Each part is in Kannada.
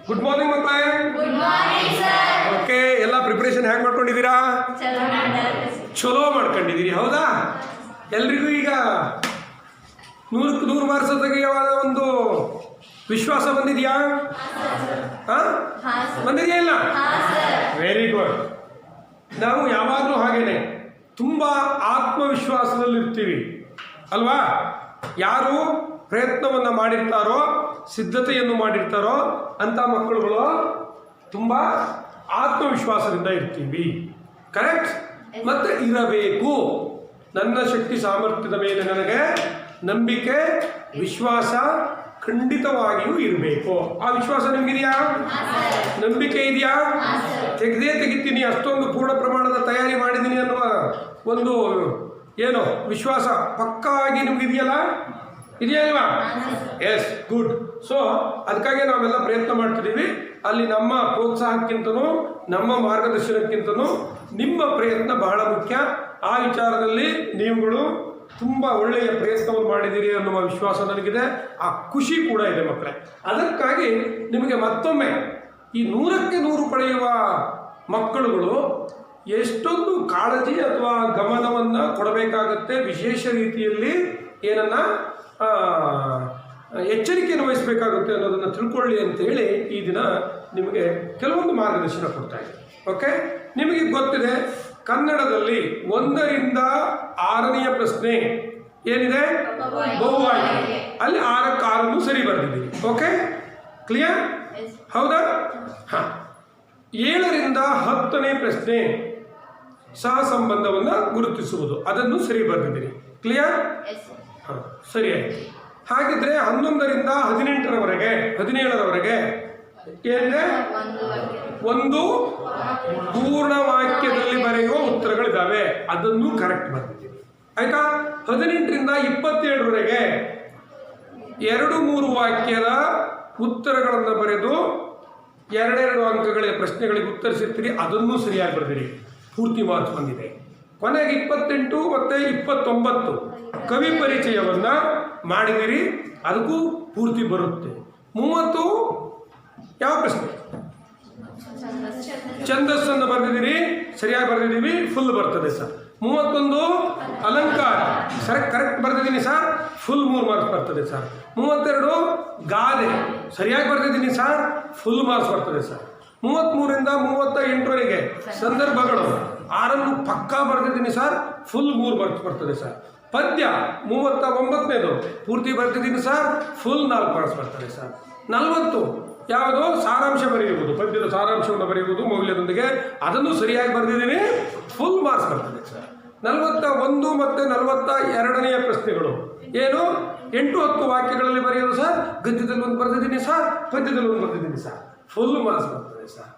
ಗುಡ್ ಮಾರ್ನಿಂಗ್ ಮಕ್ಕಳೇ. Good morning sir. ಓಕೆ, ಎಲ್ಲ ಪ್ರಿಪರೇಷನ್ ಹೇಗೆ ಮಾಡ್ಕೊಂಡಿದ್ದೀರಾ? ಚಲೋ ಮಾಡ್ಕೊಂಡಿದ್ದೀರಿ, ಹೌದಾ? ಎಲ್ರಿಗೂ ಈಗ 100ಕ್ಕೆ 100 ಮಾರ್ಕ್ಸ್ ತೆಗೆಯುವ ಒಂದು ವಿಶ್ವಾಸ ಬಂದಿದೆಯಾ? ಬಂದಿದೆಯಾ? ಇಲ್ಲ? Very good. ನಾವು ಯಾವಾಗಲೂ ಹಾಗೇನೆ ತುಂಬ ಆತ್ಮವಿಶ್ವಾಸದಲ್ಲಿರ್ತೀವಿ ಅಲ್ವಾ? ಯಾರು ಪ್ರಯತ್ನವನ್ನು ಮಾಡಿರ್ತಾರೋ, ಸಿದ್ಧತೆಯನ್ನು ಮಾಡಿರ್ತಾರೋ ಅಂಥ ಮಕ್ಕಳುಗಳು ತುಂಬ ಆತ್ಮವಿಶ್ವಾಸದಿಂದ ಇರ್ತೀವಿ. ಕರೆಕ್ಟ್? ಮತ್ತೆ ಇರಬೇಕು. ನನ್ನ ಶಕ್ತಿ ಸಾಮರ್ಥ್ಯದ ಮೇಲೆ ನನಗೆ ನಂಬಿಕೆ, ವಿಶ್ವಾಸ ಖಂಡಿತವಾಗಿಯೂ ಇರಬೇಕು. ಆ ವಿಶ್ವಾಸ ನಿಮಗಿದೆಯಾ? ನಂಬಿಕೆ ಇದೆಯಾ? ತೆಗಿತೀನಿ, ಅಷ್ಟೊಂದು ಪೂರ್ಣ ಪ್ರಮಾಣದ ತಯಾರಿ ಮಾಡಿದ್ದೀನಿ ಅನ್ನುವ ಒಂದು ಏನು ವಿಶ್ವಾಸ ಪಕ್ಕಾಗಿ ನಿಮಗಿದೆಯಲ್ಲ? ಇದೆಯಾ ಇಲ್ವಾ? S, good. ಸೊ ಅದಕ್ಕಾಗಿ ನಾವೆಲ್ಲ ಪ್ರಯತ್ನ ಮಾಡ್ತಿದ್ದೀವಿ. ಅಲ್ಲಿ ನಮ್ಮ ಪ್ರೋತ್ಸಾಹಕ್ಕಿಂತನೂ ನಮ್ಮ ಮಾರ್ಗದರ್ಶನಕ್ಕಿಂತನೂ ನಿಮ್ಮ ಪ್ರಯತ್ನ ಬಹಳ ಮುಖ್ಯ. ಆ ವಿಚಾರದಲ್ಲಿ ನೀವುಗಳು ತುಂಬ ಒಳ್ಳೆಯ ಪ್ರಯತ್ನವನ್ನು ಮಾಡಿದ್ದೀರಿ ಅನ್ನುವ ವಿಶ್ವಾಸ ನನಗಿದೆ. ಆ ಖುಷಿ ಕೂಡ ಇದೆ ಮಕ್ಕಳೇ. ಅದಕ್ಕಾಗಿ ನಿಮಗೆ ಮತ್ತೊಮ್ಮೆ ಈ 100ಕ್ಕೆ 100 ಪಡೆಯುವ ಮಕ್ಕಳುಗಳು ಎಷ್ಟೊಂದು ಕಾಳಜಿ ಅಥವಾ ಗಮನವನ್ನು ಕೊಡಬೇಕಾಗತ್ತೆ, ವಿಶೇಷ ರೀತಿಯಲ್ಲಿ ಏನನ್ನು ಎಚ್ಚರಿಕೆಯನ್ನು ವಹಿಸಬೇಕಾಗುತ್ತೆ ಅನ್ನೋದನ್ನು ತಿಳ್ಕೊಳ್ಳಿ ಅಂತೇಳಿ ಈ ದಿನ ನಿಮಗೆ ಕೆಲವೊಂದು ಮಾರ್ಗದರ್ಶನ ಕೊಡ್ತಾ ಇದ್ದೀನಿ. ಓಕೆ, ನಿಮಗೆ ಗೊತ್ತಿದೆ ಕನ್ನಡದಲ್ಲಿ 1ರಿಂದ 6ನೆಯ ಪ್ರಶ್ನೆ ಏನಿದೆ? ಬಹುವಾಯ್ಕೆ. ಅಲ್ಲಿ 6ಕ್ಕೆ 6 ಸರಿ ಬರೆದಿದ್ದೀವಿ. Okay, clear? ಹೌದಾ? ಹಾಂ. 7ರಿಂದ 10ನೇ ಪ್ರಶ್ನೆ ಸಹ ಸಂಬಂಧವನ್ನು ಗುರುತಿಸುವುದು, ಅದನ್ನು ಸರಿ ಬರೆದಿದ್ದೀರಿ. ಕ್ಲಿಯರ್? ಹಾಂ, ಸರಿ ಆಯಿತು. ಹಾಗಿದ್ರೆ 11ರಿಂದ 18ರವರೆಗೆ 17ರವರೆಗೆ ಏನಿದೆ? ಒಂದು ಪೂರ್ಣ ವಾಕ್ಯದಲ್ಲಿ ಬರೆಯುವ ಉತ್ತರಗಳಿದ್ದಾವೆ, ಅದನ್ನು ಕರೆಕ್ಟ್ ಬರ್ತಿದ್ದೀವಿ. ಆಯ್ತಾ? 18ರಿಂದ 27ರವರೆಗೆ 2-3 ವಾಕ್ಯದ ಉತ್ತರಗಳನ್ನು ಬರೆದು 2 ಅಂಕಗಳ ಪ್ರಶ್ನೆಗಳಿಗೆ ಉತ್ತರಿಸಿರ್ತೀರಿ, ಅದನ್ನು ಸರಿಯಾಗಿ ಬರೆದಿರಿ. ಪೂರ್ತಿ ಮಾರ್ಕ್ಸ್ ಬಂದಿದೆ. ಕೊನೆಗೆ 28 ಮತ್ತು 29 ಕವಿ ಪರಿಚಯವನ್ನು ಮಾಡಿದಿರಿ, ಅದಕ್ಕೂ ಪೂರ್ತಿ ಬರುತ್ತೆ. 30 ಯಾವ ಪ್ರಶ್ನೆ? ಛಂದಸ್ಸನ್ನು ಬರೆದಿದ್ದೀರಿ, ಸರಿಯಾಗಿ ಬರೆದಿದ್ದೀವಿ, ಫುಲ್ ಬರ್ತದೆ ಸರ್. 31 ಅಲಂಕಾರ ಕರೆಕ್ಟ್ ಬರೆದಿದ್ದೀನಿ ಸರ್, ಫುಲ್ 3 ಮಾರ್ಕ್ಸ್ ಬರ್ತದೆ ಸರ್. 32 ಗಾದೆ ಸರಿಯಾಗಿ ಬರೆದಿದ್ದೀನಿ ಸರ್, ಫುಲ್ ಮಾರ್ಕ್ಸ್ ಬರ್ತದೆ ಸರ್. 33ರಿಂದ 38ರವರೆಗೆ ಸಂದರ್ಭಗಳು 6 ಪಕ್ಕಾ ಬರೆದಿದ್ದೀನಿ ಸರ್, ಫುಲ್ 3 ಮಾರ್ಕ್ಸ್ ಬರ್ತದೆ ಸರ್. ಪದ್ಯ 39ನೇದು ಪೂರ್ತಿ ಬರ್ತಿದ್ದೀನಿ ಸರ್, ಫುಲ್ 4 ಮಾರ್ಕ್ಸ್ ಬರ್ತದೆ ಸರ್. 40 ಯಾವುದು? ಸಾರಾಂಶ ಬರೆಯುವುದು, ಪದ್ಯದ ಸಾರಾಂಶವನ್ನು ಬರೆಯುವುದು ಮೌಲ್ಯದೊಂದಿಗೆ, ಅದನ್ನು ಸರಿಯಾಗಿ ಬರೆದಿದ್ದೀನಿ, ಫುಲ್ ಮಾರ್ಕ್ಸ್ ಬರ್ತದೆ ಸರ್. 41 ಮತ್ತು 42ನೆಯ ಪ್ರಶ್ನೆಗಳು ಏನು? 8-10 ವಾಕ್ಯಗಳಲ್ಲಿ ಬರೆಯೋದು ಸರ್, ಗದ್ಯದಲ್ಲಿ ಒಂದು ಬರೆದಿದ್ದೀನಿ ಸರ್, ಪದ್ಯದಲ್ಲಿ ಒಂದು ಬರೆದಿದ್ದೀನಿ ಸರ್, ಫುಲ್ ಮಾರ್ಕ್ಸ್ ಬರ್ತದೆ ಸರ್.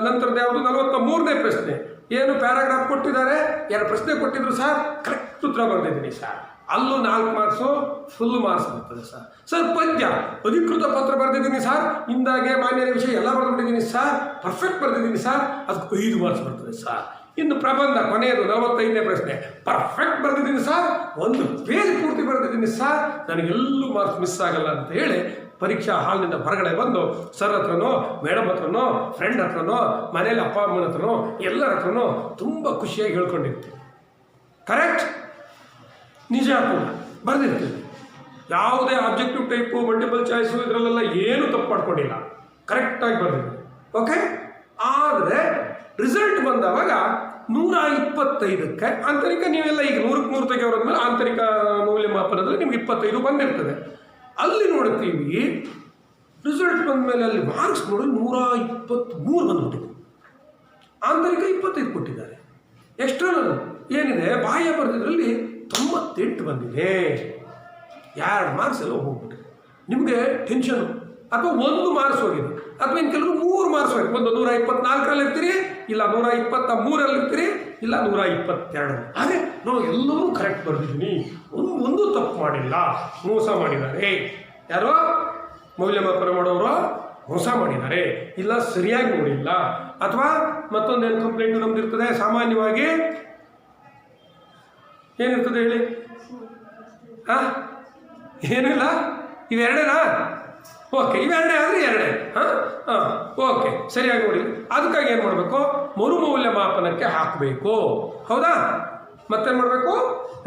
ನಂತರದ್ದು ಯಾವುದು? 43ನೇ ಪ್ರಶ್ನೆ ಏನು? ಪ್ಯಾರಾಗ್ರಾಫ್ ಕೊಟ್ಟಿದ್ದಾರೆ, 2 ಪ್ರಶ್ನೆ ಕೊಟ್ಟಿದ್ರು ಸರ್, ಕರೆಕ್ಟ್ ಉತ್ತರ ಬರೆದಿದ್ದೀನಿ ಸರ್, ಅಲ್ಲೂ 4 ಮಾರ್ಕ್ಸು, ಫುಲ್ ಮಾರ್ಕ್ಸ್ ಬರ್ತದೆ ಸರ್. ಸರ್ ಪದ್ಯ ಅಧಿಕೃತ ಪತ್ರ ಬರೆದಿದ್ದೀನಿ ಸರ್, ಇಂದಾಗೆ ಮಾನ್ಯರ ವಿಷಯ ಎಲ್ಲ ಬರೆದುಬಿಟ್ಟಿದ್ದೀನಿ ಸರ್, ಪರ್ಫೆಕ್ಟ್ ಬರೆದಿದ್ದೀನಿ ಸರ್, ಅದಕ್ಕೆ 5 ಮಾರ್ಕ್ಸ್ ಬರ್ತದೆ ಸರ್. ಇನ್ನು ಪ್ರಬಂಧ ಕೊನೆಯದು 45ನೇ ಪ್ರಶ್ನೆ, ಪರ್ಫೆಕ್ಟ್ ಬರೆದಿದ್ದೀನಿ ಸರ್, 1 ಪೇಜ್ ಪೂರ್ತಿ ಬರೆದಿದ್ದೀನಿ ಸರ್, ನನಗೆಲ್ಲೂ ಮಾರ್ಕ್ಸ್ ಮಿಸ್ ಆಗಲ್ಲ ಅಂತ ಹೇಳಿ ಪರೀಕ್ಷಾ ಹಾಲ್ನಿಂದ ಹೊರಗಡೆ ಬಂದು ಸರ್ ಹತ್ರನೋ, ಮೇಡಮ್ ಹತ್ರನೋ, ಫ್ರೆಂಡ್ ಹತ್ರನೋ, ಮನೇಲಿ ಅಪ್ಪ ಅಮ್ಮನ ಹತ್ರನೋ, ಎಲ್ಲರ ಹತ್ರನೋ ತುಂಬ ಖುಷಿಯಾಗಿ ಹೇಳ್ಕೊಂಡಿರ್ತೀವಿ. ಕರೆಕ್ಟ್? ನಿಜ ಕೂಡ ಬರೆದಿರ್ತೀವಿ. ಯಾವುದೇ ಆಬ್ಜೆಕ್ಟಿವ್ ಟೈಪು, ಮಲ್ಟಿಪಲ್ ಚಾಯ್ಸು ಇದರಲ್ಲೆಲ್ಲ ಏನು ತಪ್ಪು ಮಾಡ್ಕೊಂಡಿಲ್ಲ, ಕರೆಕ್ಟಾಗಿ ಬರೆದಿದ್ದೀವಿ. ಓಕೆ. ಆದರೆ ರಿಸಲ್ಟ್ ಬಂದವಾಗ 125ಕ್ಕೆ ಆಂತರಿಕ, ನೀವೆಲ್ಲ ಈಗ 100ಕ್ಕೆ 100 ತೆಗೆಯೋದ್ಮೇಲೆ ಆಂತರಿಕ ಮೌಲ್ಯಮಾಪನದಲ್ಲಿ ನಿಮ್ಗೆ 25 ಬಂದಿರ್ತದೆ. ಅಲ್ಲಿ ನೋಡ್ತೀವಿ ರಿಸಲ್ಟ್ ಬಂದ ಮೇಲೆ ಅಲ್ಲಿ ಮಾರ್ಕ್ಸ್ ನೋಡಿ 123 ಬಂದ್ಬಿಟ್ಟಿದೆ. ಆಂತರಿಕ 25 ಕೊಟ್ಟಿದ್ದಾರೆ. ಎಕ್ಸ್ಟರ್ನಲ್ ಏನಿದೆ ಬಾಹ್ಯ ಬರೆದಿದ್ರಲ್ಲಿ 98 ಬಂದಿದೆ. 2 ಮಾರ್ಕ್ಸ್ ಎಲ್ಲ ಹೋಗ್ಬಿಟ್ಟಿದೆ. ನಿಮಗೆ ಟೆನ್ಷನು, ಅಥವಾ 1 ಮಾರ್ಕ್ಸ್ ಹೋಗಿದೆ, ಅಥವಾ ಇನ್ನು ಕೆಲವರು 3 ಮಾರ್ಕ್ಸ್ ಹೋಗಿದೆ. ಒಂದು 124ರಲ್ಲಿ ಇರ್ತೀರಿ, ಇಲ್ಲ 123ರಲ್ಲಿ ಇರ್ತೀರಿ, ಇಲ್ಲ 122. ಆದರೆ ನಾವು ಎಲ್ಲವೂ ಕರೆಕ್ಟ್ ಬರೆದಿದ್ದೀನಿ, ಒಂದು ತಪ್ಪು ಮಾಡಿಲ್ಲ. ಮೋಸ ಮಾಡಿದ್ದಾರೆ ಯಾರೋ ಮೌಲ್ಯಮಾಪನ ಮಾಡೋರು, ಮೋಸ ಮಾಡಿದ್ದಾರೆ, ಇಲ್ಲ ಸರಿಯಾಗಿ ನೋಡಿಲ್ಲ, ಅಥವಾ ಮತ್ತೊಂದೇನು ಕಂಪ್ಲೇಂಟ್ ನಮ್ದು ಇರ್ತದೆ. ಸಾಮಾನ್ಯವಾಗಿ ಏನಿರ್ತದೆ ಹೇಳಿ? ಹಾಂ, ಏನಿಲ್ಲ, ಇವೆರಡೇನಾ? ಓಕೆ, ಇವೆರಡೇ ಆದರೆ ಎರಡೇ. ಹಾಂ ಹಾಂ, ಓಕೆ, ಸರಿಯಾಗಿ ನೋಡಿ. ಅದಕ್ಕಾಗಿ ಏನು ಮಾಡಬೇಕು, ಮರುಮೌಲ್ಯಮಾಪನಕ್ಕೆ ಹಾಕಬೇಕು. ಹೌದಾ? ಮತ್ತೇನು ಮಾಡಬೇಕು,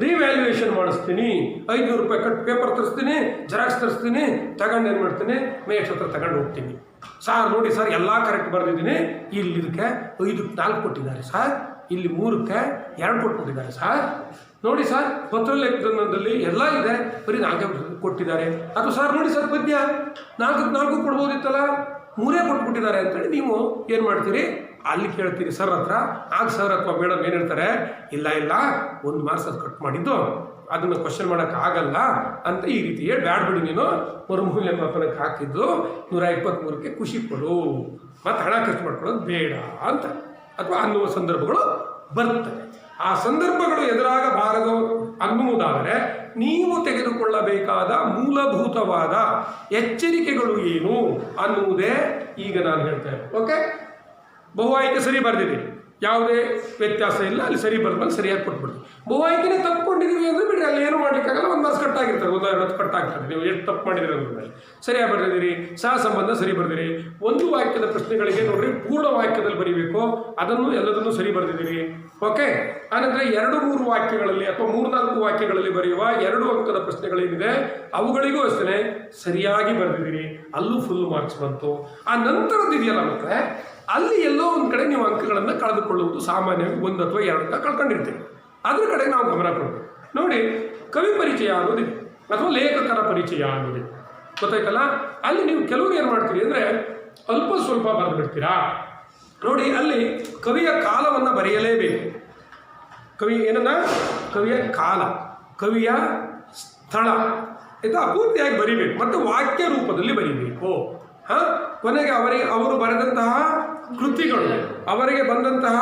ರಿವ್ಯಾಲ್ಯೂಯೇಷನ್ ಮಾಡಿಸ್ತೀನಿ, 500 ರೂಪಾಯಿ ಕಟ್ ಪೇಪರ್ ತರಿಸ್ತೀನಿ, ಜೆರಾಕ್ಸ್ ತರಿಸ್ತೀನಿ, ತಗೊಂಡು ಏನು ಮಾಡ್ತೀನಿ, ಮೇಷ್ಟ್ರ ಹತ್ರ ತಗೊಂಡು ಹೋಗ್ತೀನಿ. ಸಾರ್ ನೋಡಿ ಸರ್, ಎಲ್ಲ ಕರೆಕ್ಟ್ ಬರೆದಿದ್ದೀನಿ, ಇಲ್ಲಿ ಇದಕ್ಕೆ 5ಕ್ಕೆ 4 ಕೊಟ್ಟಿದ್ದಾರೆ ಸರ್, ಇಲ್ಲಿ 3ಕ್ಕೆ 2 ಕೊಟ್ಬಿಟ್ಟಿದ್ದಾರೆ ಸರ್, ನೋಡಿ ಸರ್ ಪತ್ರಲೇಖನದಲ್ಲಿ ಎಲ್ಲ ಇದೆ, ಬರೀ 4 ಕೊಟ್ಟಿದ್ದಾರೆ. ಅಥವಾ ಸರ್ ನೋಡಿ ಸರ್ ಪದ್ಯ 4 ಕೊಡ್ಬೋದಿತ್ತಲ್ಲ, 3 ಕೊಟ್ಬಿಟ್ಟಿದ್ದಾರೆ ಅಂತೇಳಿ ನೀವು ಏನು ಮಾಡ್ತೀರಿ, ಅಲ್ಲಿ ಕೇಳ್ತೀರಿ ಸರ್ ಹತ್ರ. ಆಗ ಸರ್ ಅಥವಾ ಮೇಡಮ್ ಏನು ಹೇಳ್ತಾರೆ, ಇಲ್ಲ 1 ಮಾರ್ಕ್ಸ್ ಅದು ಕಟ್ ಮಾಡಿದ್ದು, ಅದನ್ನು ಕ್ವಶನ್ ಮಾಡೋಕ್ಕಾಗಲ್ಲ ಅಂತ ಈ ರೀತಿ ಹೇಳಿ, ಬ್ಯಾಡ್ ಬಿಡಿ ನೀನು ಮರುಮೌಲ್ಯಮಾಪನಕ್ಕೆ ಹಾಕಿದ್ದು 123ಕ್ಕೆ ಖುಷಿ ಪಡು, ಮತ್ತು ಹಣ ಖರ್ಚು ಮಾಡ್ಕೊಳ್ಳೋದು ಬೇಡ ಅಂತ ಅಥವಾ ಅನ್ನುವ ಸಂದರ್ಭಗಳು ಬರ್ತವೆ. ಆ ಸಂದರ್ಭಗಳು ಎದುರಾಗಬಾರದು ಅನ್ನುವುದಾದರೆ ನೀವು ತೆಗೆದುಕೊಳ್ಳಬೇಕಾದ ಮೂಲಭೂತವಾದ ಎಚ್ಚರಿಕೆಗಳು ಏನು ಅನ್ನುವುದೇ ಈಗ ನಾನು ಹೇಳ್ತೇನೆ. ಓಕೆ, ಬಹು ಆಯ್ಕೆ ಸರಿ ಬರೆದಿದ್ದೀರಿ, ಯಾವುದೇ ವ್ಯತ್ಯಾಸ ಇಲ್ಲ, ಅಲ್ಲಿ ಸರಿ ಬರ್ದ್ಮೇಲೆ ಸರಿಯಾಗಿ ಕೊಟ್ಬಿಡ್ತೀವಿ. ಬಹು ಆಯ್ಕೆನೇ ತಪ್ಪಿಕೊಂಡಿದ್ದೀವಿ ಅಂದರೆ ಬಿಡಿ, ಅಲ್ಲಿ ಏನು ಮಾಡಲಿಕ್ಕಾಗಲ್ಲ, 1 ಮಾರ್ಕ್ಸ್ ಕಟ್ಟಾಗಿರ್ತಾರೆ, 1 ಕಟ್ಟಾಗ್ತದೆ. ನೀವು ಎಷ್ಟು ತಪ್ಪು ಮಾಡಿದಿರಿ ಅನ್ನೋದ್ರಲ್ಲಿ ಸರಿಯಾಗಿ ಬರೆದಿದ್ದೀರಿ, ಸಹ ಸಂಬಂಧ ಸರಿ ಬರೆದಿರಿ. ಒಂದು ವಾಕ್ಯದ ಪ್ರಶ್ನೆಗಳಿಗೆ ನೋಡ್ರಿ, ಪೂರ್ಣ ವಾಕ್ಯದಲ್ಲಿ ಬರೀಬೇಕು, ಅದನ್ನು ಎಲ್ಲದನ್ನು ಸರಿ ಬರೆದಿದ್ದೀರಿ. ಓಕೆ, ಆನಂತರ 2-3 ವಾಕ್ಯಗಳಲ್ಲಿ ಅಥವಾ 3-4 ವಾಕ್ಯಗಳಲ್ಲಿ ಬರೆಯುವ 2 ಅಂಕದ ಪ್ರಶ್ನೆಗಳೇನಿದೆ ಅವುಗಳಿಗೂ ಅಷ್ಟೇ ಸರಿಯಾಗಿ ಬರೆದಿದ್ದೀರಿ, ಅಲ್ಲೂ ಫುಲ್ ಮಾರ್ಕ್ಸ್ ಬಂತು. ಆ ನಂತರದ್ದು ಇದೆಯಲ್ಲ ಮಕ್ಕಳೇ, ಅಲ್ಲಿ ಎಲ್ಲೋ ಒಂದು ಕಡೆ ನೀವು ಅಂಕಗಳನ್ನು ಕಳೆದುಕೊಳ್ಳುವುದು ಸಾಮಾನ್ಯವಾಗಿ 1 ಅಥವಾ 2 ಅಂಕ ಕಳ್ಕೊಂಡಿರ್ತೀವಿ. ಅದ್ರ ಕಡೆ ನಾವು ಗಮನ ಕೊಡಬೇಕು. ನೋಡಿ, ಕವಿ ಪರಿಚಯ ಅನ್ನೋದಿದೆ ಅಥವಾ ಲೇಖಕರ ಪರಿಚಯ ಅನ್ನೋದಿದೆ, ಗೊತ್ತಾಯ್ತಲ್ಲ. ಅಲ್ಲಿ ನೀವು ಕೆಲವರು ಏನು ಮಾಡ್ತೀರಿ ಅಂದರೆ ಅಲ್ಪ ಸ್ವಲ್ಪ ಬರೆದು ಬಿಡ್ತೀರಾ. ನೋಡಿ, ಅಲ್ಲಿ ಕವಿಯ ಕಾಲವನ್ನು ಬರೆಯಲೇಬೇಕು. ಕವಿ ಏನನ್ನ, ಕವಿಯ ಕಾಲ, ಕವಿಯ ಸ್ಥಳ ಇದು ಅಪೂರ್ತಿಯಾಗಿ ಬರೀಬೇಕು, ಮತ್ತು ವಾಕ್ಯ ರೂಪದಲ್ಲಿ ಬರೀಬೇಕು. ಕೊನೆಗೆ ಅವರು ಬರೆದಂತಹ ಕೃತಿಗಳು, ಅವರಿಗೆ ಬಂದಂತಹ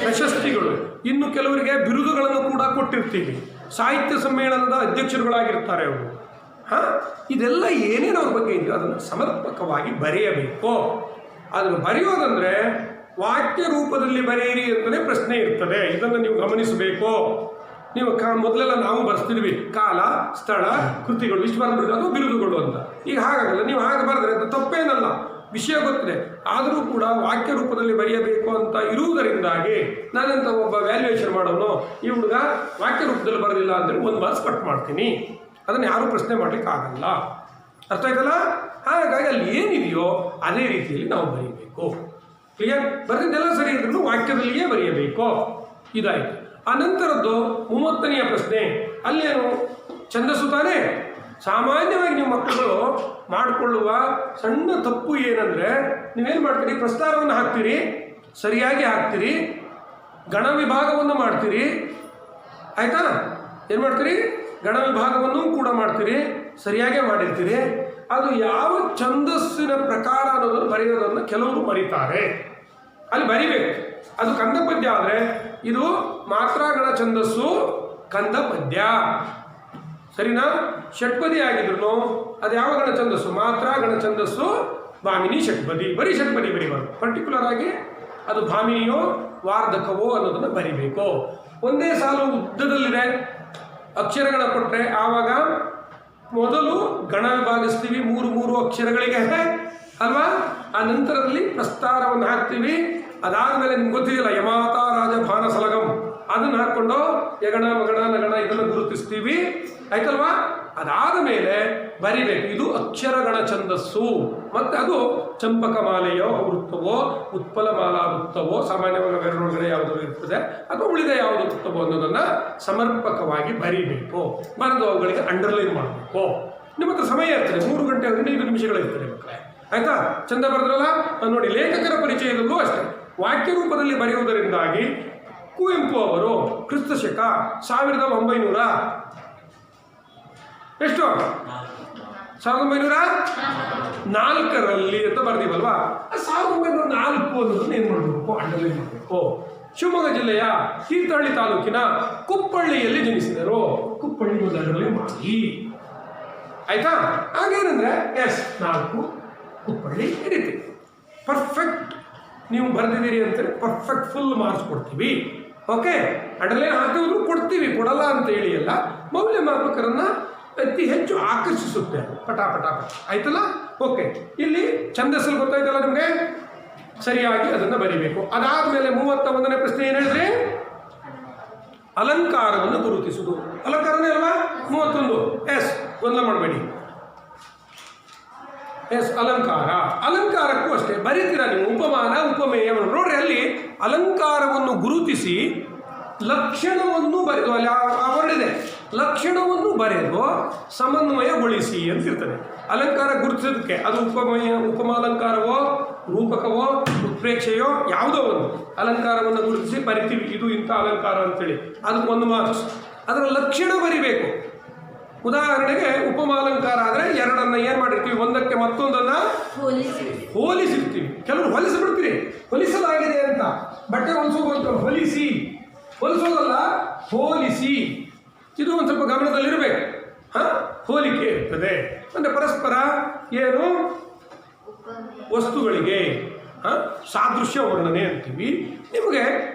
ಪ್ರಶಸ್ತಿಗಳು, ಇನ್ನು ಕೆಲವರಿಗೆ ಬಿರುದುಗಳನ್ನು ಕೂಡ ಕೊಟ್ಟಿರ್ತೀವಿ, ಸಾಹಿತ್ಯ ಸಮ್ಮೇಳನದ ಅಧ್ಯಕ್ಷರುಗಳಾಗಿರ್ತಾರೆ ಅವರು. ಇದೆಲ್ಲ ಏನೇನು ಅವ್ರ ಬಗ್ಗೆ ಇದೆಯೋ ಅದನ್ನು ಸಮರ್ಪಕವಾಗಿ ಬರೆಯಬೇಕು. ಅದನ್ನು ಬರೆಯೋದಂದರೆ ವಾಕ್ಯ ರೂಪದಲ್ಲಿ ಬರೆಯಿರಿ ಅಂತಲೇ ಪ್ರಶ್ನೆ ಇರ್ತದೆ. ಇದನ್ನು ನೀವು ಗಮನಿಸಬೇಕು. ನೀವು ಮೊದಲೆಲ್ಲ ನಾವು ಬರೆಸ್ತಿದ್ವಿ ಕಾಲ, ಸ್ಥಳ, ಕೃತಿಗಳು ಇಷ್ಟು ಬರೆದ್ಬಿಡ್ತೀವಿ, ಅದು ಬಿರುದುಗಳು ಅಂತ. ಈಗ ಹಾಗಾಗಲ್ಲ, ನೀವು ಹಾಗೆ ಬರೆದ್ರೆ ಅದು ತಪ್ಪೇನಲ್ಲ, ವಿಷಯ ಗೊತ್ತಿದೆ. ಆದರೂ ಕೂಡ ವಾಕ್ಯ ರೂಪದಲ್ಲಿ ಬರೆಯಬೇಕು ಅಂತ ಇರುವುದರಿಂದಾಗಿ ನಾನಂತ ಒಬ್ಬ ವ್ಯಾಲ್ಯೂಯೇಷನ್ ಮಾಡೋನು, ಈ ಹುಡುಗ ವಾಕ್ಯ ರೂಪದಲ್ಲಿ ಬರೋದಿಲ್ಲ ಅಂದರೆ 1 ಮಾರ್ಕ್ಸ್ ಕಟ್ ಮಾಡ್ತೀನಿ. ಅದನ್ನು ಯಾರೂ ಪ್ರಶ್ನೆ ಮಾಡಲಿಕ್ಕೆ ಆಗಲ್ಲ. ಅರ್ಥ ಆಯ್ತಲ್ಲ? ಹಾಗಾಗಿ ಅಲ್ಲಿ ಏನಿದೆಯೋ ಅದೇ ರೀತಿಯಲ್ಲಿ ನಾವು ಬರೀಬೇಕು. ಕ್ಲಿಯರ್? ಬರೆದಿದ್ದೆಲ್ಲ ಸರಿ ಇದ್ರೂ ವಾಕ್ಯದಲ್ಲಿಯೇ ಬರೆಯಬೇಕು. ಇದಾಯಿತು. ಆ ನಂತರದ್ದು 30ನೆಯ ಪ್ರಶ್ನೆ, ಅಲ್ಲೇನು ಛಂದಸ್ಸು ತಾನೇ. ಸಾಮಾನ್ಯವಾಗಿ ನೀವು ಮಕ್ಕಳು ಮಾಡಿಕೊಳ್ಳುವ ಸಣ್ಣ ತಪ್ಪು ಏನಂದರೆ, ನೀವೇನು ಮಾಡ್ತೀರಿ, ಪ್ರಸ್ತಾರವನ್ನು ಹಾಕ್ತೀರಿ, ಸರಿಯಾಗಿ ಹಾಕ್ತೀರಿ, ಗಣ ವಿಭಾಗವನ್ನು ಮಾಡ್ತೀರಿ, ಆಯಿತಾ? ಏನು ಮಾಡ್ತೀರಿ, ಗಣ ವಿಭಾಗವನ್ನು ಕೂಡ ಮಾಡ್ತೀರಿ, ಸರಿಯಾಗೇ ಮಾಡಿರ್ತೀರಿ. ಅದು ಯಾವ ಛಂದಸ್ಸಿನ ಪ್ರಕಾರ ಅನ್ನೋದನ್ನು ಬರೆಯೋದನ್ನು ಕೆಲವರು ಮರೀತಾರೆ. ಅಲ್ಲಿ ಬರಿಬೇಕು. ಅದು ಕಂದ ಪದ್ಯ ಆದರೆ ಇದು ಮಾತ್ರಾಗಣ ಛಂದಸ್ಸು ಕಂದ ಪದ್ಯ, ಸರಿನಾ? ಷಟ್ಪದಿ ಆಗಿದ್ರು ಅದು ಯಾವ ಗಣ ಛಂದಸ್ಸು, ಮಾತ್ರ ಗಣ ಛಂದಸ್ಸು, ಭಾಮಿನಿ ಷಟ್ಪದಿ. ಬರೀ ಷಟ್ಪದಿ ಬರೀಬಾರ್ದು, ಪರ್ಟಿಕ್ಯುಲರ್ ಆಗಿ ಅದು ಭಾಮಿನಿಯೋ ವಾರ್ಧಕವೋ ಅನ್ನೋದನ್ನು ಬರಿಬೇಕು. ಒಂದೇ ಸಾಲು ಉದ್ದದಲ್ಲಿದೆ, ಅಕ್ಷರಗಳ ಕೊಟ್ಟರೆ ಆವಾಗ ಮೊದಲು ಗಣ ವಿಭಾಗಿಸ್ತೀವಿ 3 ಅಕ್ಷರಗಳಿಗೆ ಅಲ್ವಾ. ಆ ನಂತರದಲ್ಲಿ ಪ್ರಸ್ತಾರವನ್ನು ಹಾಕ್ತೀವಿ. ಅದಾದಮೇಲೆ ನಿಮ್ಗೆ ಗೊತ್ತಿದೆಯಲ್ಲ, ಯಮಾತ ರಾಜ ಭಾನ ಸಲಗಂ, ಅದನ್ನು ಹಾಕ್ಕೊಂಡು ಯಗಣ ಮಗಣ ನಗಣ ಇದನ್ನು ಗುರುತಿಸ್ತೀವಿ, ಆಯ್ತಲ್ವಾ. ಅದಾದ ಮೇಲೆ ಬರಿಬೇಕು, ಇದು ಅಕ್ಷರಗಣ ಛಂದಸ್ಸು. ಮತ್ತು ಅದು ಚಂಪಕ ಮಾಲೆಯೋ ವೃತ್ತವೋ, ಉತ್ಪಲ ಮಾಲಾ ವೃತ್ತವೋ, ಸಾಮಾನ್ಯವಾಗಿ ಬೇರೆಯೊಳಗಡೆ ಯಾವುದೋ ಇರ್ತದೆ, ಅಥವಾ ಉಳಿದ ಯಾವುದು ವೃತ್ತವೋ ಅನ್ನೋದನ್ನು ಸಮರ್ಪಕವಾಗಿ ಬರಿಬೇಕು. ಬರೆದು ಅವುಗಳಿಗೆ ಅಂಡರ್ಲೈನ್ ಮಾಡಬೇಕು. ನಿಮ್ಮ ಹತ್ರ ಸಮಯ ಇರ್ತದೆ, 3 ಗಂಟೆ 15 ನಿಮಿಷಗಳಿರ್ತದೆ ಮಕ್ಕಳೇ, ಆಯಿತಾ? ಚಂದ ಬರೆದ್ರಲ್ಲ. ನೋಡಿ, ಲೇಖಕರ ಪರಿಚಯದಲ್ಲೂ ಅಷ್ಟೇ ವಾಕ್ಯ ರೂಪದಲ್ಲಿ ಬರೆಯುವುದರಿಂದಾಗಿ ಕುವೆಂಪು ಅವರು ಕ್ರಿಸ್ತಶಕ 1900 ಎಷ್ಟು 1904 ಅಂತ ಬರ್ದೀವಲ್ವಾ. 1904 ಅನ್ನೋದನ್ನು ಏನು ಮಾಡಬೇಕು, ಅಂಡರ್ಲೈನ್ ಮಾಡಬೇಕು. ಶಿವಮೊಗ್ಗ ಜಿಲ್ಲೆಯ ತೀರ್ಥಹಳ್ಳಿ ತಾಲೂಕಿನ ಕುಪ್ಪಳ್ಳಿಯಲ್ಲಿ ಜನಿಸಿದರು. ಕುಪ್ಪಳ್ಳಿ ಅಂಡರ್ಲೈನ್ ಮಾಡಿ, ಆಯ್ತಾ? ಹಾಗೇನಂದ್ರೆ S4 ಕುಪ್ಪಳ್ಳಿ ಈ ರೀತಿ ಪರ್ಫೆಕ್ಟ್ ನೀವು ಬರೆದಿದ್ದೀರಿ ಅಂತೇಳಿ ಪರ್ಫೆಕ್ಟ್ ಫುಲ್ ಮಾರ್ಕ್ಸ್ ಕೊಡ್ತೀವಿ. ಓಕೆ, ಅಂಡರ್ಲೈನ್ ಹಾಕಿದ್ರು ಕೊಡ್ತೀವಿ, ಕೊಡಲ್ಲ ಅಂತ ಹೇಳಿ ಅಲ್ಲ. ಮೌಲ್ಯಮಾಪಕರನ್ನು ಅತಿ ಹೆಚ್ಚು ಆಕರ್ಷಿಸುತ್ತೆ, ಪಟ ಪಟ ಪಟ, ಆಯ್ತಲ್ಲ. ಓಕೆ, ಇಲ್ಲಿ ಛಂದಸ್ಸಲ್ಲಿ ಗೊತ್ತಾಯ್ತಲ್ಲ ನಿಮಗೆ, ಸರಿಯಾಗಿ ಅದನ್ನು ಬರೀಬೇಕು. ಅದಾದ್ಮೇಲೆ 31ನೇ ಪ್ರಶ್ನೆ ಏನು ಹೇಳಿದ್ರಿ? ಅಲಂಕಾರವನ್ನು ಗುರುತಿಸುವುದು. ಅಲಂಕಾರನೇ ಅಲ್ವಾ 31? ಎಸ್, ಗೊಂದಲ ಮಾಡಬೇಡಿ. ಎಸ್, ಅಲಂಕಾರ. ಅಲಂಕಾರಕ್ಕೂ ಅಷ್ಟೇ ಬರೀತೀರಾ ನೀವು, ಉಪಮಾನ ಉಪಮೇಯವನ್ನು ನೋಡ್ರಿ. ಅಲ್ಲಿ ಅಲಂಕಾರವನ್ನು ಗುರುತಿಸಿ ಲಕ್ಷಣವನ್ನು ಬರೆದು, ಅಲ್ಲಿ ಆ ವರ್ಡ್ ಲಕ್ಷಣವನ್ನು ಬರೆದು ಸಮನ್ವಯಗೊಳಿಸಿ ಅಂತಿರ್ತದೆ. ಅಲಂಕಾರ ಗುರುತಿಸೋದಕ್ಕೆ ಅದು ಉಪಮಾಲಂಕಾರವೋ ರೂಪಕವೋ ಉತ್ಪ್ರೇಕ್ಷೆಯೋ ಯಾವುದೋ ಒಂದು ಅಲಂಕಾರವನ್ನು ಗುರುತಿಸಿ ಬರಿತೀವಿ, ಇದು ಇಂಥ ಅಲಂಕಾರ ಅಂತೇಳಿ, ಅದಕ್ಕೆ 1 ಮಾರ್ಕ್ಸ್. ಅದರ ಲಕ್ಷಣ ಬರಿಬೇಕು. ಉದಾಹರಣೆಗೆ ಉಪಮಾಲಂಕಾರ ಆದರೆ 2 ಏನು ಮಾಡಿರ್ತೀವಿ, ಒಂದಕ್ಕೆ ಮತ್ತೊಂದನ್ನು ಹೋಲಿಸಿರ್ತೀವಿ. ಕೆಲವರು ಹೊಲಿಸಿಬಿಡ್ತೀರಿ, ಹೊಲಿಸಲಾಗಿದೆ ಅಂತ. ಬಟ್ಟೆ ಹೊಲಿಸೋದು ಹೊಲಿಸೋದಲ್ಲ, ಹೋಲಿಸಿ. ಇದು ಒಂದು ಸ್ವಲ್ಪ ಗಮನದಲ್ಲಿರಬೇಕು. ಹೋಲಿಕೆ ಇರ್ತದೆ ಅಂದರೆ ಪರಸ್ಪರ ಏನು ವಸ್ತುಗಳಿಗೆ ಸಾದೃಶ್ಯ ವರ್ಣನೆ ಅಂತೀವಿ. ನಿಮಗೆ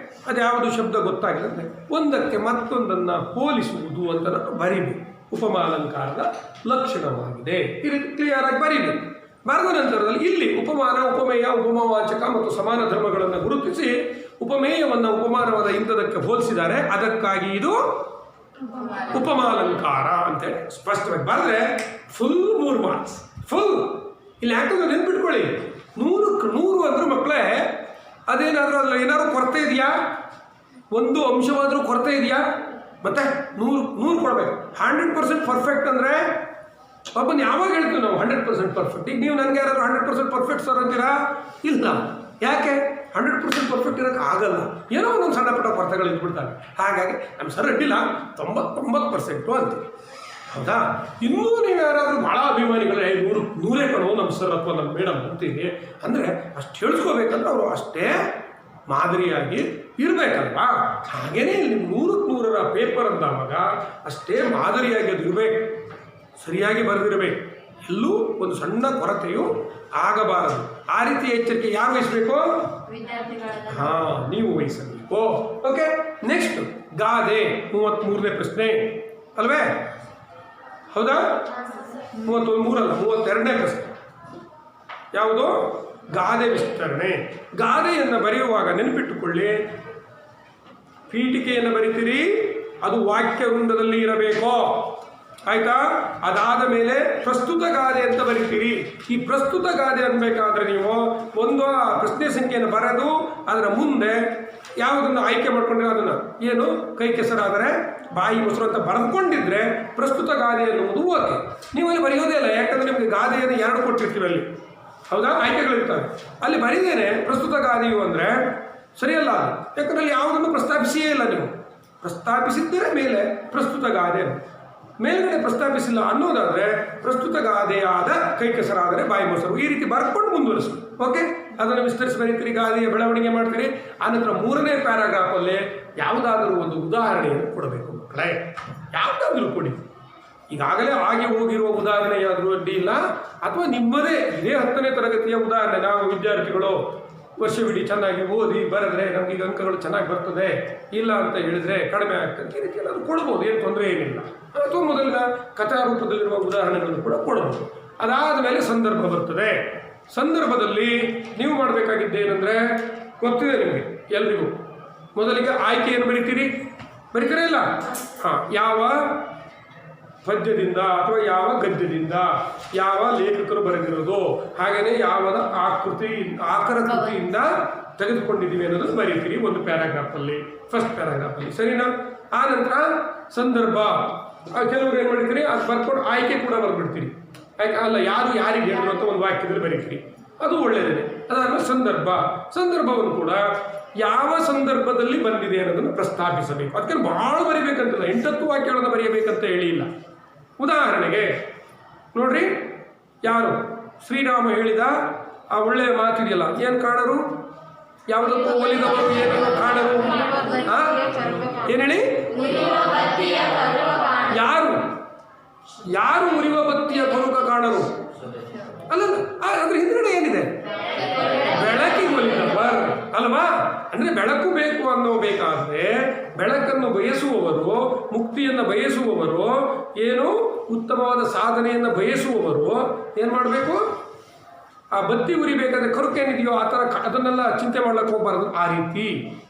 ಅದ್ಯಾವುದು ಶಬ್ದ ಗೊತ್ತಾಗಿಲ್ಲ ಅಂದರೆ ಒಂದಕ್ಕೆ ಮತ್ತೊಂದನ್ನು ಹೋಲಿಸುವುದು ಅಂತ ನಾವು ಬರೀಬೇಕು. ಉಪಮಾಲಂಕಾರದ ಲಕ್ಷಣವಾಗಿದೆ, ಈ ರೀತಿ ಕ್ಲಿಯರ್ ಆಗಿ ಬರೀಬೇಕು. ಬರೆದ ನಂತರದಲ್ಲಿ ಇಲ್ಲಿ ಉಪಮಾನ ಉಪಮೇಯ ಉಪಮಾವಾಚಕ ಮತ್ತು ಸಮಾನ ಧರ್ಮಗಳನ್ನು ಗುರುತಿಸಿ ಉಪಮೇಯವನ್ನು ಉಪಮಾನವಾದ ಇಂಥದಕ್ಕೆ ಹೋಲಿಸಿದ್ದಾರೆ, ಅದಕ್ಕಾಗಿ ಇದು ಉಪಮಾಲಂಕಾರ ಅಂತೇಳಿ ಸ್ಪಷ್ಟವಾಗಿ ಬರೆದ್ರೆ ಫುಲ್ 3 ಮಾರ್ಕ್ಸ್. ಫುಲ್. ಇಲ್ಲಿ ಯಾಕಂದ್ರೆ ನೆನ್ಪಿಟ್ಕೊಳ್ಳಿ, 100ಕ್ಕೆ 100 ಅಂದ್ರೆ ಮಕ್ಕಳೇ, ಅದೇನಾದರೂ ಅದ್ರಲ್ಲಿ ಏನಾದ್ರು ಕೊರತೆ ಇದೆಯಾ, ಒಂದು ಅಂಶವಾದರೂ ಕೊರತೆ ಇದೆಯಾ? ಮತ್ತೆ 100 ಕೊಡಬೇಕು. 100% ಪರ್ಫೆಕ್ಟ್ ಅಂದರೆ ಒಬ್ಬನ ಯಾವಾಗ ಹೇಳ್ತೀವಿ ನಾವು 100% ಪರ್ಫೆಕ್ಟ್? ಈಗ ನೀವು ನನಗೆ ಯಾರಾದರೂ 100% ಪರ್ಫೆಕ್ಟ್ ಸರ್ ಅಂತೀರಾ? ಇಲ್ಲ. ಯಾಕೆ? 100% ಪರ್ಫೆಕ್ಟ್ ಇರೋಕ್ಕೆ ಆಗಲ್ಲ, ಏನೋ ಒಂದೊಂದು ಸಣ್ಣ ಪುಟ್ಟ ಕೊರತೆಗಳು ಇದ್ಬಿಡ್ತಾರೆ. ಹಾಗಾಗಿ ನಮ್ಮ ಸರ್ ಅಡ್ಡಿಲ್ಲ 99% ಅಂತೀವಿ, ಹೌದಾ? ಇನ್ನೂ ನೀವು ಯಾರಾದರೂ ಭಾಳ ಅಭಿಮಾನಿಗಳೇ 100 ಕಣೋ ನಮ್ಮ ಸರ್ ಅಥವಾ ನಮ್ಮ ಮೇಡಮ್ ಅಂತೀವಿ ಅಂದರೆ ಅಷ್ಟು ಹೇಳ್ಸ್ಕೋಬೇಕಂದ್ರೆ ಅವರು ಅಷ್ಟೇ ಮಾದರಿಯಾಗಿ ಇರಬೇಕಲ್ವಾ? ಹಾಗೇನೇ ಇಲ್ಲಿ 100ಕ್ಕೆ 100ರ ಪೇಪರ್ ಅಂದಾಗ ಅಷ್ಟೇ ಮಾದರಿಯಾಗಿ ಅದು ಇರಬೇಕು, ಸರಿಯಾಗಿ ಬರೆದಿರಬೇಕು, ಎಲ್ಲೂ ಒಂದು ಸಣ್ಣ ಕೊರತೆಯು ಆಗಬಾರದು. ಆ ರೀತಿ ಎಚ್ಚರಿಕೆ ಯಾರು ವಹಿಸಬೇಕು? ನೀವು ವಹಿಸಬೇಕು. ಓಕೆ, ನೆಕ್ಸ್ಟ್ ಗಾದೆ. 33ನೇ ಪ್ರಶ್ನೆ ಅಲ್ವೇ? ಹೌದಾ? 33 ಅಲ್ಲ, 32ನೇ ಪ್ರಶ್ನೆ. ಯಾವುದು? ಗಾದೆ ವಿಸ್ತರಣೆ. ಗಾದೆಯನ್ನು ಬರೆಯುವಾಗ ನೆನಪಿಟ್ಟುಕೊಳ್ಳಿ, ಪೀಠಿಕೆಯನ್ನು ಬರಿತೀರಿ, ಅದು ವಾಕ್ಯ ವೃಂದದಲ್ಲಿ ಇರಬೇಕು, ಆಯ್ತಾ? ಅದಾದ ಮೇಲೆ ಪ್ರಸ್ತುತ ಗಾದೆ ಅಂತ ಬರಿತೀರಿ. ಈ ಪ್ರಸ್ತುತ ಗಾದೆ ಅನ್ಬೇಕಾದ್ರೆ ನೀವು ಒಂದು ಪ್ರಶ್ನೆ ಸಂಖ್ಯೆಯನ್ನು ಬರೆದು ಅದರ ಮುಂದೆ ಯಾವುದನ್ನು ಆಯ್ಕೆ ಮಾಡ್ಕೊಂಡ್ರೆ ಅದನ್ನು ಏನು ಕೈ ಕೆಸರಾದರೆ ಬಾಯಿ ಮೊಸರು ಅಂತ ಬರೆದುಕೊಂಡಿದ್ರೆ ಪ್ರಸ್ತುತ ಗಾದೆ ಅನ್ನುವುದು ಓಕೆ. ನೀವು ಅಲ್ಲಿ ಬರೆಯೋದೇ ಇಲ್ಲ, ಯಾಕಂದರೆ ನಿಮಗೆ ಗಾದೆಯನ್ನು 2 ಕೊಟ್ಟಿರ್ತೀವಿ ಅಲ್ಲಿ, ಹೌದಾ? ಆಯ್ಕೆಗಳಿರ್ತವೆ. ಅಲ್ಲಿ ಬರೀದೇನೆ ಪ್ರಸ್ತುತ ಗಾದೆಯು ಅಂದರೆ ಸರಿಯಲ್ಲ ಅದು, ಯಾಕಂದರೆ ಅಲ್ಲಿ ಯಾವುದನ್ನು ಪ್ರಸ್ತಾಪಿಸಿಯೇ ಇಲ್ಲ. ನೀವು ಪ್ರಸ್ತಾಪಿಸಿದ್ದರೆ ಮೇಲೆ ಪ್ರಸ್ತುತ ಗಾದೆ, ಮೇಲ್ಗಡೆ ಪ್ರಸ್ತಾಪಿಸಿಲ್ಲ ಅನ್ನೋದಾದರೆ ಪ್ರಸ್ತುತ ಗಾದೆಯಾದ ಕೈ ಕೆಸರಾದರೆ ಬಾಯಿ ಮೊಸರು, ಈ ರೀತಿ ಬರ್ಕೊಂಡು ಮುಂದುವರಿಸಿ. ಓಕೆ, ಅದನ್ನು ವಿಸ್ತರಿಸಿ ಬರೀತೀರಿ, ಗಾದೆಯ ಬೆಳವಣಿಗೆ ಮಾಡ್ತೀರಿ. ಆನಂತರ 3ನೇ ಪ್ಯಾರಾಗ್ರಾಫಲ್ಲಿ ಯಾವುದಾದರೂ ಒಂದು ಉದಾಹರಣೆಯನ್ನು ಕೊಡಬೇಕು ಮಕ್ಕಳೇ, ಯಾವುದಾದ್ರೂ ಕೊಡಿ. ಈಗಾಗಲೇ ಆಗಿ ಹೋಗಿರುವ ಉದಾಹರಣೆ ಯಾದರೂ ಅಡ್ಡಿ ಇಲ್ಲ, ಅಥವಾ ನಿಮ್ಮದೇ ಇದೇ 10ನೇ ತರಗತಿಯ ಉದಾಹರಣೆ, ನಾವು ವಿದ್ಯಾರ್ಥಿಗಳು ವರ್ಷವಿಡೀ ಚೆನ್ನಾಗಿ ಓದಿ ಬರೆದ್ರೆ ನಮಗೆ ಈಗ ಅಂಕಗಳು ಚೆನ್ನಾಗಿ ಬರ್ತದೆ, ಇಲ್ಲ ಅಂತ ಹೇಳಿದರೆ ಕಡಿಮೆ ಆಗ್ತದೆ, ಈ ರೀತಿ ಏನಾದರೂ ಕೊಡ್ಬೋದು, ಏನು ತೊಂದರೆ ಏನಿಲ್ಲ. ಅಥವಾ ಮೊದಲಿನ ಕಥಾ ರೂಪದಲ್ಲಿರುವ ಉದಾಹರಣೆಗಳನ್ನು ಕೂಡ ಕೊಡ್ಬೋದು. ಅದಾದ ಮೇಲೆ ಸಂದರ್ಭ ಬರ್ತದೆ. ಸಂದರ್ಭದಲ್ಲಿ ನೀವು ಮಾಡಬೇಕಾಗಿದ್ದೇನೆಂದರೆ ಗೊತ್ತಿದೆ ನಿಮಗೆ ಎಲ್ರಿಗೂ, ಮೊದಲಿಗೆ ಆಯ್ಕೆಯನ್ನು ಬರೀತೀರಾ ಇಲ್ಲ? ಯಾವ ಪದ್ಯದಿಂದ ಅಥವಾ ಯಾವ ಗದ್ಯದಿಂದ ಯಾವ ಲೇಖಕರು ಬರೆದಿರೋದು, ಹಾಗೆಯೇ ಯಾವ ಆಕರ ಕೃತಿಯಿಂದ ತೆಗೆದುಕೊಂಡಿದ್ದೀವಿ ಅನ್ನೋದನ್ನು ಬರೀತೀರಿ ಒಂದು ಪ್ಯಾರಾಗ್ರಾಫಲ್ಲಿ, ಫಸ್ಟ್ ಪ್ಯಾರಾಗ್ರಾಫಲ್ಲಿ, ಸರಿನಾ? ಆ ನಂತರ ಸಂದರ್ಭ, ಕೆಲವರು ಏನು ಮಾಡಿರ್ತೀರಿ ಅದು ಬರ್ಕೊಂಡು ಆಯ್ಕೆ ಕೂಡ ಬರೆದ್ಬಿಡ್ತೀರಿ. ಅಲ್ಲ, ಯಾರಿಗೆ ಹೇಳಿದ್ರು ಅಂತ ಒಂದು ವಾಕ್ಯದಲ್ಲಿ ಬರೀತೀರಿ, ಅದು ಒಳ್ಳೆಯದೇ. ಅದಾದ್ಮೇಲೆ ಸಂದರ್ಭವನ್ನು ಕೂಡ ಯಾವ ಸಂದರ್ಭದಲ್ಲಿ ಬಂದಿದೆ ಅನ್ನೋದನ್ನು ಪ್ರಸ್ತಾಪಿಸಬೇಕು. ಅದಕ್ಕೆ ಭಾಳ ಬರೀಬೇಕಂತಿಲ್ಲ, 8 ವಾಕ್ಯಗಳನ್ನು ಬರೆಯಬೇಕಂತ ಹೇಳಿಲ್ಲ. ಉದಾಹರಣೆಗೆ ನೋಡ್ರಿ, ಯಾರು ಶ್ರೀರಾಮ ಹೇಳಿದ ಆ ಒಳ್ಳೆಯ ಮಾತಿದೆಯಲ್ಲ, ಏನು ಕಾಣರು, ಯಾವುದಕ್ಕೂ ಒಲಿದವರು ಏನನ್ನು ಕಾಣರು, ಏನು ಹೇಳಿ? ಯಾರು ಉರಿಯುವ ಬತ್ತಿಯ ಕರುಕ ಕಾಣರು ಅಲ್ಲಲ್ಲ, ಅದ್ರ ಹಿಂದ್ಗಡೆ ಏನಿದೆ? ಬೆಳಕಿಗೆ ಒಲಿದವರ್ ಅಲ್ವಾ? ಅಂದರೆ ಬೆಳಕು ಬೇಕು ಬೇಕಾದರೆ ಬೆಳಕನ್ನು ಬಯಸುವವರು, ಮುಕ್ತಿಯನ್ನು ಬಯಸುವವರು, ಏನು ಉತ್ತಮವಾದ ಸಾಧನೆಯನ್ನು ಬಯಸುವವರು ಏನು ಮಾಡಬೇಕು? ಆ ಬತ್ತಿ ಉರಿಬೇಕಾದ್ರೆ ಕರುಕೇನಿದೆಯೋ ಆ ಥರ ಅದನ್ನೆಲ್ಲ ಚಿಂತೆ ಮಾಡ್ಲಿಕ್ಕೆ ಹೋಗ್ಬಾರ್ದು. ಆ ರೀತಿ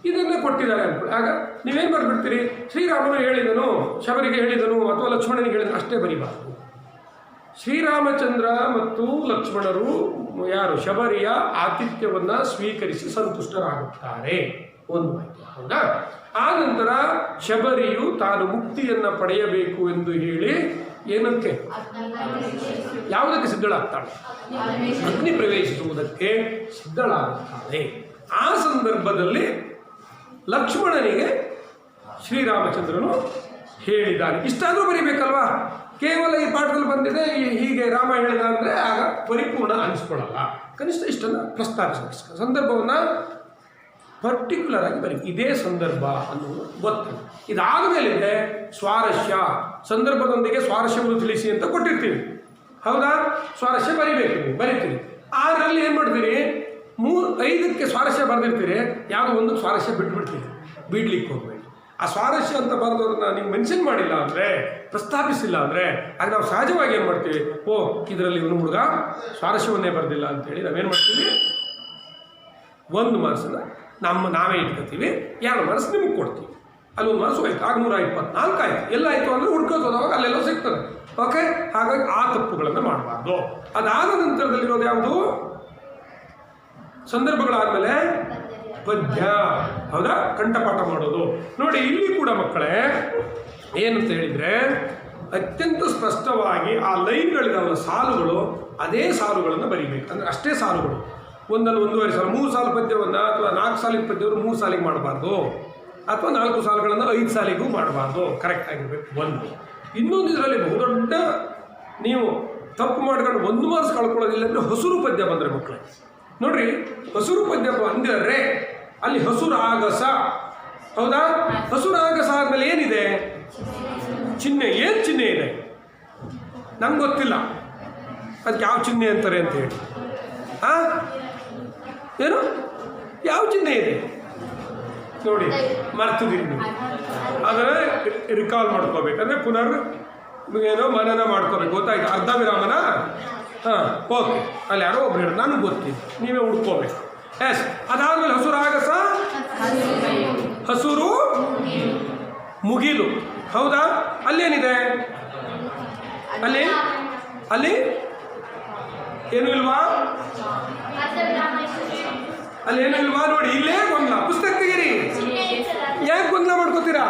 ಇದನ್ನೇ ಕೊಟ್ಟಿದ್ದಾರೆ ಅಂದ್ಕೊಳ್ಳಿ. ಆಗ ನೀವೇನು ಬರ್ಬಿಡ್ತೀರಿ, ಶ್ರೀರಾಮನು ಹೇಳಿದನು, ಶಬರಿಗೆ ಹೇಳಿದನು ಅಥವಾ ಲಕ್ಷ್ಮಣನಿಗೆ ಹೇಳಿದನು ಅಷ್ಟೇ ಬರಿಬಾರ್ದು. ಶ್ರೀರಾಮಚಂದ್ರ ಮತ್ತು ಲಕ್ಷ್ಮಣರು ಯಾರು ಶಬರಿಯ ಆತಿಥ್ಯವನ್ನು ಸ್ವೀಕರಿಸಿ ಸಂತುಷ್ಟರಾಗುತ್ತಾರೆ, ಒಂದು ವಾಕ್ಯ. ಹೌದಾ? ಆ ನಂತರ ಶಬರಿಯು ತಾನು ಮುಕ್ತಿಯನ್ನು ಪಡೆಯಬೇಕು ಎಂದು ಹೇಳಿ ಏನಕ್ಕೆ, ಯಾವುದಕ್ಕೆ ಸಿದ್ಧಳಾಗ್ತಾಳೆ? ಅಗ್ನಿ ಪ್ರವೇಶಿಸುವುದಕ್ಕೆ ಸಿದ್ಧಳಾಗುತ್ತಾಳೆ. ಆ ಸಂದರ್ಭದಲ್ಲಿ ಲಕ್ಷ್ಮಣನಿಗೆ ಶ್ರೀರಾಮಚಂದ್ರನು ಹೇಳಿದ್ದಾನೆ. ಇಷ್ಟಾದರೂ ಬರೀಬೇಕಲ್ವಾ? ಕೇವಲ ಈ ಪಾಠದಲ್ಲಿ ಬಂದಿದೆ ಹೀಗೆ ರಾಮ ಹೇಳಿದ ಅಂದರೆ ಆಗ ಪರಿಪೂರ್ಣ ಅನಿಸ್ಕೊಳ್ಳಲ್ಲ. ಕನಿಷ್ಠ ಇಷ್ಟನ್ನು ಪ್ರಸ್ತಾಪಿಸ ಸಂದರ್ಭವನ್ನು ಪರ್ಟಿಕ್ಯುಲರ್ ಆಗಿ ಬರೀ ಇದೇ ಸಂದರ್ಭ ಅನ್ನೋದು ಗೊತ್ತು. ಇದಾದ ಮೇಲಿದೆ ಸ್ವಾರಸ್ಯ, ಸಂದರ್ಭದೊಂದಿಗೆ ಸ್ವಾರಸ್ಯವನ್ನು ತಿಳಿಸಿ ಅಂತ ಕೊಟ್ಟಿರ್ತೀವಿ. ಹೌದಾ? ಸ್ವಾರಸ್ಯ ಬರಿಬೇಕು, ನೀವು ಬರಿತೀರಿ. ಆರಲ್ಲಿ ಏನು ಮಾಡ್ತೀರಿ, 5ಕ್ಕೆ ಸ್ವಾರಸ್ಯ ಬರೆದಿರ್ತೀರಿ, ಯಾವುದೋ ಒಂದು ಸ್ವಾರಸ್ಯ ಬಿಟ್ಬಿಡ್ತೀರಿ, ಬಿಡ್ಲಿಕ್ಕೆ ಹೋಗ್ಬೇಡಿ. ಆ ಸ್ವಾರಸ್ಯ ಅಂತ ಬರೆದೋದನ್ನ ನೀವು ಮೆನ್ಷನ್ ಮಾಡಿಲ್ಲ ಅಂದರೆ, ಪ್ರಸ್ತಾಪಿಸಿಲ್ಲ ಅಂದರೆ, ಆಗ ನಾವು ಸಹಜವಾಗಿ ಏನು ಮಾಡ್ತೀವಿ, ಓ ಇದರಲ್ಲಿ ಇವನು ಹುಡುಗ ಸ್ವಾರಸ್ಯವನ್ನೇ ಬರೆದಿಲ್ಲ ಅಂತೇಳಿ ನಾವೇನು ಮಾಡ್ತೀವಿ, 1 ಮಾರ್ಕ್ಸನ್ನು ನಾವೇ ಇಟ್ಕೊತೀವಿ, 2 ಮಾರ್ಕ್ಸ್ ನಿಮಗೆ ಕೊಡ್ತೀವಿ. ಅಲ್ಲಿ 1 ಮಾರ್ಕ್ಸ್ ಹೋಯ್ತು, ಆಗ 124 ಆಯಿತು. ಎಲ್ಲ ಆಯಿತು ಅಂದರೆ ಹುಡ್ಕೋತೋದವಾಗ ಅಲ್ಲೆಲ್ಲ ಸಿಗ್ತದೆ. ಓಕೆ, ಹಾಗಾಗಿ ಆ ತಪ್ಪುಗಳನ್ನು ಮಾಡಬಾರ್ದು. ಅದಾದ ನಂತರದಲ್ಲಿರೋದು ಯಾವುದು, ಸಂದರ್ಭಗಳಾದಮೇಲೆ ಪದ್ಯ. ಹೌದಾ? ಕಂಠಪಾಠ ಮಾಡೋದು. ನೋಡಿ ಇಲ್ಲಿ ಕೂಡ ಮಕ್ಕಳೇ ಏನಂತ ಹೇಳಿದರೆ, ಅತ್ಯಂತ ಸ್ಪಷ್ಟವಾಗಿ ಆ ಲೈನ್ಗಳಿದಾವಲ್ಲ, ಸಾಲುಗಳು, ಅದೇ ಸಾಲುಗಳನ್ನು ಬರೀಬೇಕು. ಅಂದರೆ ಅಷ್ಟೇ ಸಾಲುಗಳು, ಒಂದನ್ನು 1.5 ಸಾಲು, 3 ಸಾಲು ಪದ್ಯವನ್ನು ಅಥವಾ 4 ಸಾಲಿನ ಪದ್ಯವನ್ನು 3 ಸಾಲಿಗೆ ಮಾಡಬಾರ್ದು, ಅಥವಾ 4 ಸಾಲುಗಳನ್ನು 5 ಸಾಲಿಗೂ ಮಾಡಬಾರ್ದು. ಕರೆಕ್ಟ್ ಆಗಿರಬೇಕು. ಒಂದು ಇನ್ನೊಂದು ಇದರಲ್ಲಿ ಬಹುದೊಡ್ಡ ನೀವು ತಪ್ಪು ಮಾಡ್ಕೊಂಡು 1 ಮಾರ್ಕ್ಸ್ ಕಳ್ಕೊಳ್ಳೋದಿಲ್ಲ ಅಂದರೆ ಹಸುರು ಪದ್ಯ ಬಂದರೆ ಮಕ್ಕಳೇ ನೋಡ್ರಿ, ಹಸುರು ಪದ್ಯ ಬಂದರೆ ಅಲ್ಲಿ ಹಸುರಾಗಸ. ಹೌದಾ? ಹಸುರಾಗಸ ಆದಮೇಲೆ ಏನಿದೆ, ಚಿಹ್ನೆ. ಏನು ಚಿಹ್ನೆ ಇದೆ ನಮ್ಗೆ ಗೊತ್ತಿಲ್ಲ, ಅದಕ್ಕೆ ಯಾವ ಚಿಹ್ನೆ ಅಂತಾರೆ ಅಂತ ಹೇಳಿ. ಏನು ಯಾವ ಚಿಹ್ನೆ ಇದೆ ನೋಡಿ, ಮರ್ತಿದ್ದೀರಿ ನೀವು. ಅದನ್ನು ರಿಕಾಲ್ ಮಾಡ್ಕೋಬೇಕಂದ್ರೆ ಪುನರ್ ಏನೋ ಮನನ ಮಾಡ್ಕೋಬೇಕು. ಗೊತ್ತಾಯ್ತು? ಅರ್ಧ ವಿರಾಮನ. ಓಕೆ, ಅಲ್ಲಿ ಯಾರೋ ಒಬ್ರು ಹೇಳಿ, ನನಗೆ ಗೊತ್ತಿದೆ, ನೀವೇ ಹುಡ್ಕೋಬೇಕು. ಎಸ್. ಅದಾದಮೇಲೆ ಹಸುರಾಗಸ, ಹಸುರು ಮುಗಿಲು. ಹೌದಾ? ಅಲ್ಲೇನಿದೆ, ಅಲ್ಲಿ ಅಲ್ಲಿ ಏನು ಇಲ್ವಾ, ಅಲ್ಲೇನು ಇಲ್ವಾ ನೋಡಿ. ಇಲ್ಲೇ ಗೊಂದಲ. ಪುಸ್ತಕ ತೆಗೀರಿ. ಯಾಕೆ ಗೊಂದಲ ಮಾಡ್ಕೋತೀರಾ?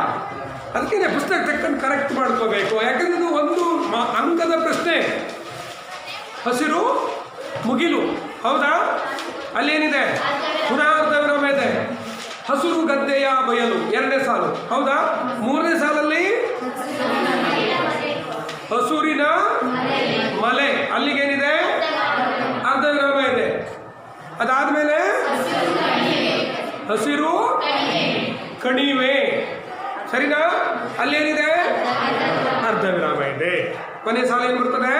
ಅದಕ್ಕೇನೆ ಪುಸ್ತಕ ತಕ್ಕಂಡು ಕರೆಕ್ಟ್ ಮಾಡ್ಕೋಬೇಕು. ಯಾಕಂದ್ರೆ ಇದು ಒಂದು ಅಂಕದ ಪ್ರಶ್ನೆ. ಹಸಿರು ಮುಗಿಲು. ಹೌದಾ? ಅಲ್ಲೇನಿದೆ, ಪುನಃ ಅರ್ಧ ವಿರಾಮ ಇದೆ. ಹಸುರು ಗದ್ದೆಯ ಬಯಲು 2ನೇ ಸಾಲು. ಹೌದಾ? 3ನೇ ಸಾಲಲ್ಲಿ ಹಸುರಿನ ಮಲೆ, ಅಲ್ಲಿಗೇನಿದೆ, ಅರ್ಧ ವಿರಾಮ ಇದೆ. ಅದಾದಮೇಲೆ ಹಸಿರು ಕಣಿವೆ. ಸರಿನಾ? ಅಲ್ಲೇನಿದೆ, ಅರ್ಧ ವಿರಾಮ ಇದೆ. ಕೊನೆ ಸಾಲ ಏನು ಬರ್ತದೆ,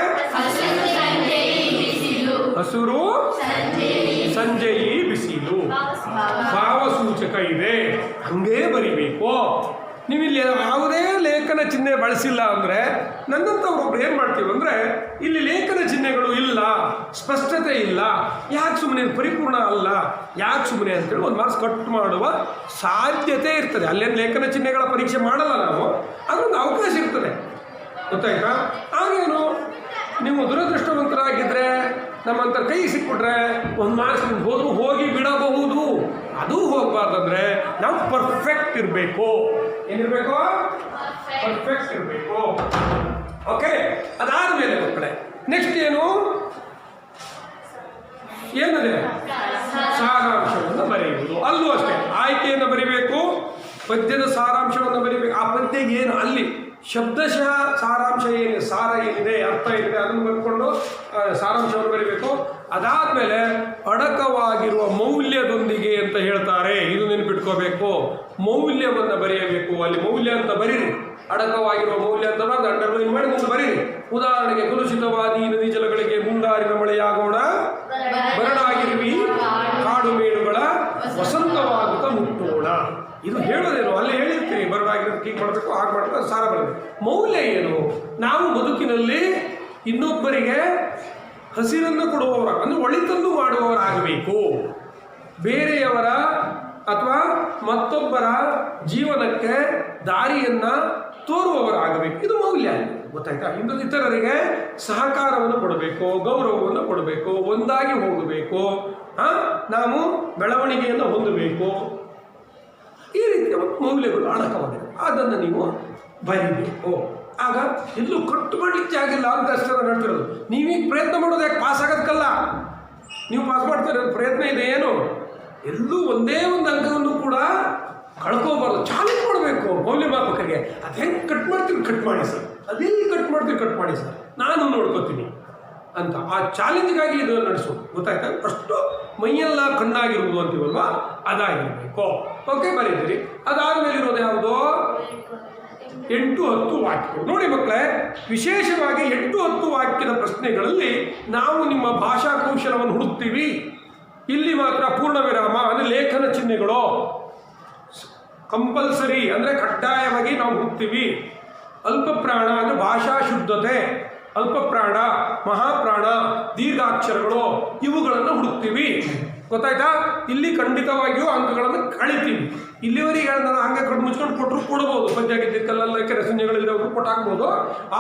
ಹಸುರು ಸಂಜೆಯಿ ಬಿಸಿಲು. ಭಾವಸೂಚಕ ಇದೆ, ಹಂಗೇ ಬರಿಬೇಕು. ನೀವಿಲ್ಲಿ ಯಾವುದೇ ಲೇಖನ ಚಿಹ್ನೆ ಬಳಸಿಲ್ಲ ಅಂದರೆ, ನನ್ನಂಥವ್ರೊಬ್ರು ಏನು ಮಾಡ್ತೀವಿ ಅಂದರೆ, ಇಲ್ಲಿ ಲೇಖನ ಚಿಹ್ನೆಗಳು ಇಲ್ಲ, ಸ್ಪಷ್ಟತೆ ಇಲ್ಲ, ಯಾಕೆ ಸುಮ್ಮನೆ ಪರಿಪೂರ್ಣ ಅಲ್ಲ, ಯಾಕೆ ಸುಮ್ಮನೆ ಅಂತೇಳಿ 1 ಮಾರ್ಕ್ಸ್ ಕಟ್ ಮಾಡುವ ಸಾಧ್ಯತೆ ಇರ್ತದೆ. ಅಲ್ಲೇನು ಲೇಖನ ಚಿಹ್ನೆಗಳ ಪರೀಕ್ಷೆ ಮಾಡಲ್ಲ ನಾವು, ಅದೊಂದು ಅವಕಾಶ ಇರ್ತದೆ. ಗೊತ್ತಾಯ್ತಾ? ಆಗೇನು ನೀವು ದುರದೃಷ್ಟವಂತರಾಗಿದ್ದರೆ, ನಮ್ಮಂತ ಕೈ ಸಿಕ್ಬಿಟ್ರೆ 1 ಮಾರ್ಕ್ಸ್ ನಿಮ್ಗೆ ಹೋದರೂ ಹೋಗಿ ಬಿಡಬಹುದು. ಅದು ಹೋಗಬಾರ್ದಂದ್ರೆ ನಾವು ಪರ್ಫೆಕ್ಟ್ ಇರಬೇಕು. ಏನಿರಬೇಕು? ಪರ್ಫೆಕ್ಟ್ ಇರಬೇಕು. ಓಕೆ. ಅದಾದಮೇಲೆ ಮಕ್ಕಳೇ ನೆಕ್ಸ್ಟ್ ಏನು, ಏನಿದೆ, ಸಾರಾಂಶವನ್ನು ಬರೆಯುವುದು. ಅಲ್ಲೂ ಅಷ್ಟೇ ಆಯ್ಕೆಯನ್ನು ಬರಿಬೇಕು, ಪದ್ಯದ ಸಾರಾಂಶವನ್ನು ಬರಿಬೇಕು. ಆ ಪದ್ಯಗೆ ಏನು ಅಲ್ಲಿ ಶಬ್ದಶಃ ಸಾರಾಂಶ ಏನಿದೆ, ಸಾರ ಏನಿದೆ, ಅರ್ಥ ಏನಿದೆ, ಅದನ್ನು ಬರ್ಕೊಂಡು ಸಾರಾಂಶವನ್ನು ಬರೀಬೇಕು. ಅದಾದಮೇಲೆ ಅಡಕವಾಗಿರುವ ಮೌಲ್ಯದೊಂದಿಗೆ ಅಂತ ಹೇಳ್ತಾರೆ, ಇದು ನೆನಪಿಟ್ಕೋಬೇಕು. ಮೌಲ್ಯವನ್ನು ಬರೆಯಬೇಕು. ಅಲ್ಲಿ ಮೌಲ್ಯ ಅಂತ ಬರೀರಿ, ಅಡಕವಾಗಿರುವ ಮೌಲ್ಯ ಅಂತ ಬರೆದು ಅಂಡರ್ಲೈನ್ ಮಾಡಿ ಮುಂದೆ ಬರೀರಿ. ಉದಾಹರಣೆಗೆ, ಕಲುಷಿತವಾದಿ ನದಿ ಜಲಗಳಿಗೆ ಮುಂಗಾರಿನ ಮಳೆಯಾಗೋಣ, ಬರಡಾಗಿರುವಿ ಕಾಡು ಮೇಡುಗಳ ವಸಂತವಾಗುತ್ತ ಮುಟ್ಟೋಣ. ಇದು ಹೇಳೋದೇನು, ಅಲ್ಲಿ ಹೇಳಿರ್ತೀರಿ ಬರಡಾಗಿರೋದಕ್ಕೆ ಹೀಗೆ ಮಾಡಬೇಕು, ಹಾಗೆ ಮಾಡಬೇಕು, ಅದು ಸಾರ ಬರಬೇಕು. ಮೌಲ್ಯ ಏನು, ನಾವು ಬದುಕಿನಲ್ಲಿ ಇನ್ನೊಬ್ಬರಿಗೆ ಹಸಿರನ್ನು ಕೊಡುವವರ, ಅಂದರೆ ಒಳಿತನ್ನು ಬೇರೆಯವರ ಅಥವಾ ಮತ್ತೊಬ್ಬರ ಜೀವನಕ್ಕೆ ದಾರಿಯನ್ನು ತೋರುವವರಾಗಬೇಕು. ಇದು ಮೌಲ್ಯ, ಗೊತ್ತಾಯ್ತಾ? ಇತರರಿಗೆ ಸಹಕಾರವನ್ನು ಕೊಡಬೇಕು, ಗೌರವವನ್ನು ಕೊಡಬೇಕು, ಒಂದಾಗಿ ಹೋಗಬೇಕು, ನಾವು ಬೆಳವಣಿಗೆಯನ್ನು ಹೊಂದಬೇಕು. ಈ ರೀತಿಯ ಮೌಲ್ಯಗಳು ಅಡಕವಾಗಿದೆ. ಅದನ್ನು ನೀವು ಬರೀಬೇಕು. ಆಗ ಎಲ್ಲೂ ಕಟ್ಟು ಮಾಡಲಿಕ್ಕೆ ಆಗಿಲ್ಲ ಅಂತ ಅಷ್ಟೇ ನಾನು ಹೇಳ್ತಿರೋದು. ನೀವೀಗ ಪ್ರಯತ್ನ ಮಾಡೋದು ಯಾಕೆ ಪಾಸ್ ಆಗೋದಕ್ಕಲ್ಲ, ನೀವು ಪಾಸ್ ಮಾಡ್ತಾ ಇರೋದು ಪ್ರಯತ್ನ ಇದೆ. ಏನು ಎಲ್ಲೂ ಒಂದೇ ಒಂದು ಅಂಕವನ್ನು ಕೂಡ ಕಳ್ಕೋಬಾರ್ದು. ಚಾಲೆಂಜ್ ಮಾಡಬೇಕು ಮೌಲ್ಯಮಾಪಕರಿಗೆ. ಅದು ಹೆಂಗೆ ಕಟ್ ಮಾಡ್ತೀವಿ ಕಟ್ ಮಾಡಿ ಸರ್, ಅದೆಲ್ಲಿ ಕಟ್ ಮಾಡ್ತೀವಿ ಕಟ್ ಮಾಡಿ ಸರ್, ನಾನು ನೋಡ್ಕೋತೀನಿ ಅಂತ ಆ ಚಾಲೆಂಜ್ಗಾಗಿ ಇದು ನಡೆಸೋದು. ಗೊತ್ತಾಯ್ತಾ? ಅಷ್ಟು ಮೈಯೆಲ್ಲ ಕಣ್ಣಾಗಿರುವುದು ಅಂತೀವಲ್ವಾ, ಅದಾಗಿರಬೇಕು. ಓಕೆ, ಬರೀತೀರಿ. ಅದಾದಮೇಲೆ ಇರೋದು ಯಾವುದು? 8-10 ವಾಕ್ಯಗಳು. ನೋಡಿ ಮಕ್ಕಳೇ, ವಿಶೇಷವಾಗಿ 8-10 ವಾಕ್ಯದ ಪ್ರಶ್ನೆಗಳಲ್ಲಿ ನಾವು ನಿಮ್ಮ ಭಾಷಾ ಕೌಶಲವನ್ನು ಹುಡುಕ್ತೀವಿ. ಇಲ್ಲಿ ಮಾತ್ರ ಪೂರ್ಣ ವಿರಾಮ ಅಂದರೆ ಲೇಖನ ಚಿಹ್ನೆಗಳು ಕಂಪಲ್ಸರಿ, ಅಂದರೆ ಕಡ್ಡಾಯವಾಗಿ ನಾವು ಹುಡುಕ್ತೀವಿ. ಅಲ್ಪಪ್ರಾಣ ಅಂದರೆ ಭಾಷಾ ಶುದ್ಧತೆ, ಅಲ್ಪಪ್ರಾಣ, ಮಹಾಪ್ರಾಣ, ದೀರ್ಘಾಕ್ಷರಗಳು ಇವುಗಳನ್ನು ಹುಡುಕ್ತೀವಿ. ಗೊತ್ತಾಯ್ತಾ? ಇಲ್ಲಿ ಖಂಡಿತವಾಗಿಯೂ ಅಂಕಗಳನ್ನು ಕಳಿತೀವಿ. ಇಲ್ಲಿವರೆಗೆ ನಾನು ಹಂಗೆ ಕಣ್ಣು ಮುಚ್ಕೊಂಡು ಕೊಟ್ಟರು ಕೊಡ್ಬೋದು, ಪದ್ಯ ಗಿದ್ದಕ್ಕೆಲ್ಲ ಕೆರೆ ಸನ್ನೆಗಳಿರೋರು ಕೊಟ್ಟು ಹಾಕ್ಬೋದು.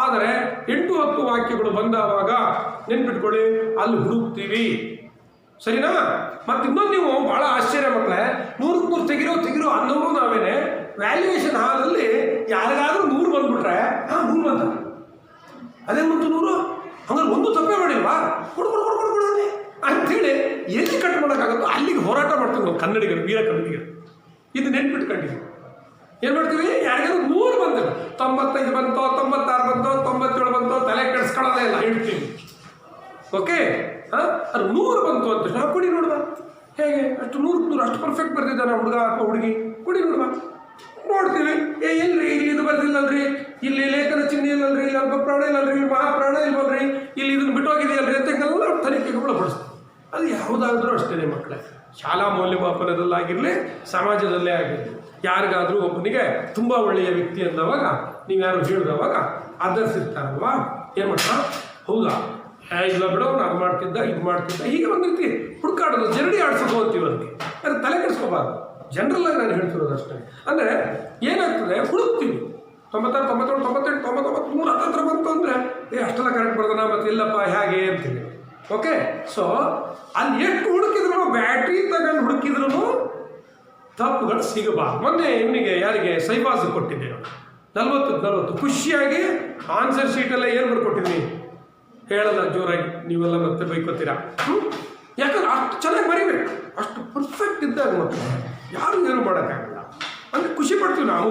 ಆದರೆ 8-10 ವಾಕ್ಯಗಳು ಬಂದಾವಾಗ ನೆನ್ಪಿಟ್ಕೊಳ್ಳಿ, ಅಲ್ಲಿ ಹುಡುಕ್ತೀವಿ. ಸರಿನಾ? ಮತ್ತು ಇನ್ನೊಂದು, ನೀವು ಭಾಳ ಆಶ್ಚರ್ಯ ಮಕ್ಕಳೇ, 100-100 ತೆಗಿರೋ ಅನ್ನೋರು ನಾವೇನೆ. ವ್ಯಾಲ್ಯೂಯೇಷನ್ ಹಾಲಲ್ಲಿ ಯಾರಿಗಾದ್ರೂ 100 ಬಂದ್ಬಿಟ್ರೆ 100 ಬಂದ, ಅದೇ ಮತ್ತು 100 ಹಂಗಾರೆ ಒಂದು ತಪ್ಪೇ ಮಾಡಿಲ್ವಾ, ಕೊಡು ಅಂಥೇಳಿ ಎಲ್ಲಿ ಕಟ್ ಮಾಡೋಕ್ಕಾಗುತ್ತೋ ಅಲ್ಲಿಗೆ ಹೋರಾಟ ಮಾಡ್ತೀವಿ ನಾವು ಕನ್ನಡಿಗರು, ವೀರ ಕನ್ನಡಿಗರು. ಇದು ನೆನ್ಪಿಟ್ಕೊಂಡಿವಿ. ಏನು ಮಾಡ್ತೀವಿ? ಯಾರಿಗಾದ್ರೂ 100 ಬಂತು, 95 ಬಂತೋ, 96 ಬಂತೋ, 97 ಬಂತೋ, ತಲೆ ಕೆಡಿಸ್ಕೊಳ್ಳೋದೇ ಇಲ್ಲ, ಹೇಳ್ತೀವಿ. ಓಕೆ, ಅದು 100 ಬಂತು ಅಂತ ನಾವು ಕೊಡಿ ನೋಡುವ. ಹೇಗೆ ಅಷ್ಟು 100 ಅಷ್ಟು ಪರ್ಫೆಕ್ಟ್ ಬರ್ತಿದ್ದಾನೆ ಹುಡುಗ ಅಥವಾ ಹುಡುಗಿ, ಕೊಡಿ ನೋಡುವ. ನೋಡ್ತೀವಿ, ಎಲ್ರಿ ಇದು ಬರ್ದಿಲ್ಲಲ್ರಿ, ಇಲ್ಲಿ ಲೇಖನ ಚಿಹ್ನೆ ಇಲ್ಲಲ್ರಿ, ಇಲ್ಲಿ ಅಲ್ಪಪ್ರಾಣ ಇಲ್ಲಲ್ರಿ, ಇಲ್ಲಿ ಮಹಾಪ್ರಾಣ ಇಲ್ವಲ್ರಿ, ಇಲ್ಲಿ ಇದನ್ನು ಬಿಟ್ಟೋಗಿದೆಯಲ್ರಿ ಅಂತ ಎಲ್ಲ ತನಿಖೆಗೆ ಒಳಪಡಿಸ್ತೀವಿ. ಅದು ಯಾವುದಾದ್ರೂ ಅಷ್ಟೇ ಮಕ್ಕಳೇ, ಶಾಲಾ ಮೌಲ್ಯಮಾಪನದಲ್ಲಾಗಿರಲಿ, ಸಮಾಜದಲ್ಲೇ ಆಗಿರಲಿ. ಯಾರಿಗಾದರೂ ಒಬ್ಬನಿಗೆ ತುಂಬ ಒಳ್ಳೆಯ ವ್ಯಕ್ತಿ ಅಂದವಾಗ, ನೀವು ಯಾರು ಹೇಳಿದವಾಗ ಆಧರಿಸಿರ್ತಾರಲ್ವಾ, ಏನು ಮಾಡ್ತಾ, ಹೌದಾ ಇಲ್ಲ ಬಿಡೋ, ಅದು ಮಾಡ್ತಿದ್ದ, ಇದು ಮಾಡ್ತಿದ್ದ, ಹೀಗೆ ಒಂದು ರೀತಿ ಹುಡುಕಾಡೋದು, ಜರಡಿ ಆಡ್ಸೋದು ಅಂತೀವಿ. ಅದಕ್ಕೆ ಅದು ತಲೆ ಕೆಡಿಸ್ಕೋಬಾರ್ದು. ಜನರಲ್ಲಾಗಿ ನಾನು ಹೇಳ್ತಿರೋದು ಅಷ್ಟೇ. ಅಂದರೆ ಏನಾಗ್ತದೆ, ಹುಡುಕ್ತೀವಿ. 96, 97, 98, 99, 100 ಹತ್ರ ಬಂತು ಅಂದರೆ ಅಷ್ಟೆಲ್ಲ ಕರೆಕ್ಟ್ ಬರ್ತಾನ, ಮತ್ತು ಇಲ್ಲಪ್ಪ ಹೇಗೆ ಅಂತೀವಿ. ಓಕೆ, ಸೊ ಅಲ್ಲಿ ಎಷ್ಟು ಹುಡುಕಿದ್ರು, ಬ್ಯಾಟ್ರಿ ತಗೊಂಡು ಹುಡುಕಿದ್ರು ತಪ್ಪುಗಳು ಸಿಗಬಾರ್ದು. ಮೊನ್ನೆ ಇವನಿಗೆ ಯಾರಿಗೆ ಸೈಬಾಸ್ ಕೊಟ್ಟಿದ್ದೆ 40 ಖುಷಿಯಾಗಿ ಆನ್ಸರ್ ಶೀಟೆಲ್ಲ ಏನು ಬರ್ಕೊಟ್ಟಿದ್ವಿ ಹೇಳಲ್ಲ, ಜೋರಾಗಿ ನೀವೆಲ್ಲ ಮತ್ತೆ ಬೈಕೋತೀರಾ. ಯಾಕಂದ್ರೆ ಅಷ್ಟು ಚೆನ್ನಾಗಿ ಬರೀಬೇಕು, ಅಷ್ಟು ಪರ್ಫೆಕ್ಟ್ ಇದ್ದಾಗ ಮತ್ತೆ ಯಾರು ಏನು ಮಾಡೋಕ್ಕಾಗಲ್ಲ. ಅಂದರೆ ಖುಷಿ ಪಡ್ತೀವಿ ನಾವು,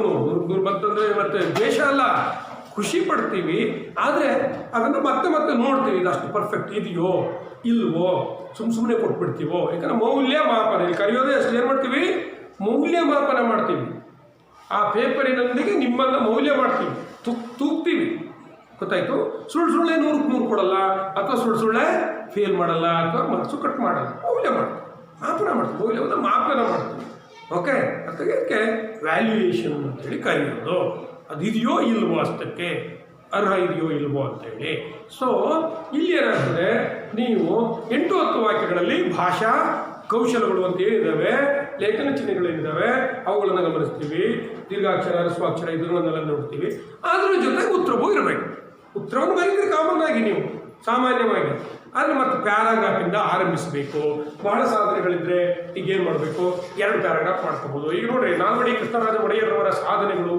100 ಬಂತಂದರೆ ಮತ್ತೆ ದ್ವೇಷ ಅಲ್ಲ, ಖುಷಿ ಪಡ್ತೀವಿ. ಆದರೆ ಅದನ್ನು ಮತ್ತೆ ನೋಡ್ತೀವಿ, ಇದು ಅಷ್ಟು ಪರ್ಫೆಕ್ಟ್ ಇದೆಯೋ ಇಲ್ವೋ, ಸುಮ್ಮನೆ ಕೊಟ್ಬಿಡ್ತೀವೋ. ಯಾಕಂದರೆ ಮೌಲ್ಯಮಾಪನ ಇಲ್ಲಿ ಕರೆಯೋದೇ ಅಷ್ಟು. ಏನು ಮಾಡ್ತೀವಿ? ಮೌಲ್ಯಮಾಪನ ಮಾಡ್ತೀವಿ. ಆ ಪೇಪರಿನೊಂದಿಗೆ ನಿಮ್ಮನ್ನು ಮೌಲ್ಯ ಮಾಡ್ತೀವಿ, ತೂಗ್ತೀವಿ. ಗೊತ್ತಾಯಿತು? ಸುಳ್ಳೆ 100 ಕೊಡಲ್ಲ, ಅಥವಾ ಸುಳ್ಳೆ ಫೇಲ್ ಮಾಡಲ್ಲ, ಅಥವಾ ಮಾರ್ಕ್ಸು ಕಟ್ ಮಾಡಲ್ಲ. ಮೌಲ್ಯ ಮಾಡ್ತೀವಿ, ಮಾಪನ ಮಾಡ್ತೀವಿ, ಮೌಲ್ಯವನ್ನು ಮಾಪನ ಮಾಡ್ತೀವಿ. ಓಕೆ, ಅದಕ್ಕೆ ವ್ಯಾಲ್ಯೂಯೇಷನ್ ಅಂತೇಳಿ ಕರೆಯೋದು. ಅದು ಇದೆಯೋ ಇಲ್ವೋ, ಅಷ್ಟಕ್ಕೆ ಅರ್ಹ ಇದೆಯೋ ಇಲ್ವೋ ಅಂತೇಳಿ. ಸೊ ಇಲ್ಲಿ ಏನಾಗ್ತದೆ, ನೀವು 8-10 ವಾಕ್ಯಗಳಲ್ಲಿ ಭಾಷಾ ಕೌಶಲಗಳು ಅಂತ ಏನಿದ್ದಾವೆ, ಲೇಖನ ಚಿಹ್ನೆಗಳೇನಿದ್ದಾವೆ ಅವುಗಳನ್ನು ಗಮನಿಸ್ತೀವಿ. ದೀರ್ಘಾಕ್ಷರ, ಹ್ರಸ್ವಾಕ್ಷರ ಇದನ್ನೆಲ್ಲ ನೋಡ್ತೀವಿ. ಅದ್ರ ಜೊತೆಗೆ ಉತ್ತರವೂ ಇರಬೇಕು. ಉತ್ತರವನ್ನು ಬರೀತೀರಿ ಕಾಮನ್ ಆಗಿ ನೀವು ಸಾಮಾನ್ಯವಾಗಿ. ಆದರೆ ಮತ್ತು ಪ್ಯಾರಾಗ್ರಾಫಿಂದ ಆರಂಭಿಸಬೇಕು. ಬಹಳ ಸಾಧನೆಗಳಿದ್ದರೆ ಈಗ ಏನು ಮಾಡಬೇಕು, 2 ಪ್ಯಾರಾಗ್ರಾಫ್ ಮಾಡ್ಕೋಬೋದು. ಈಗ ನೋಡ್ರಿ, ನಾಲ್ವಡಿ ಕೃಷ್ಣರಾಜ ಒಡೆಯರ್ರವರ ಸಾಧನೆಗಳು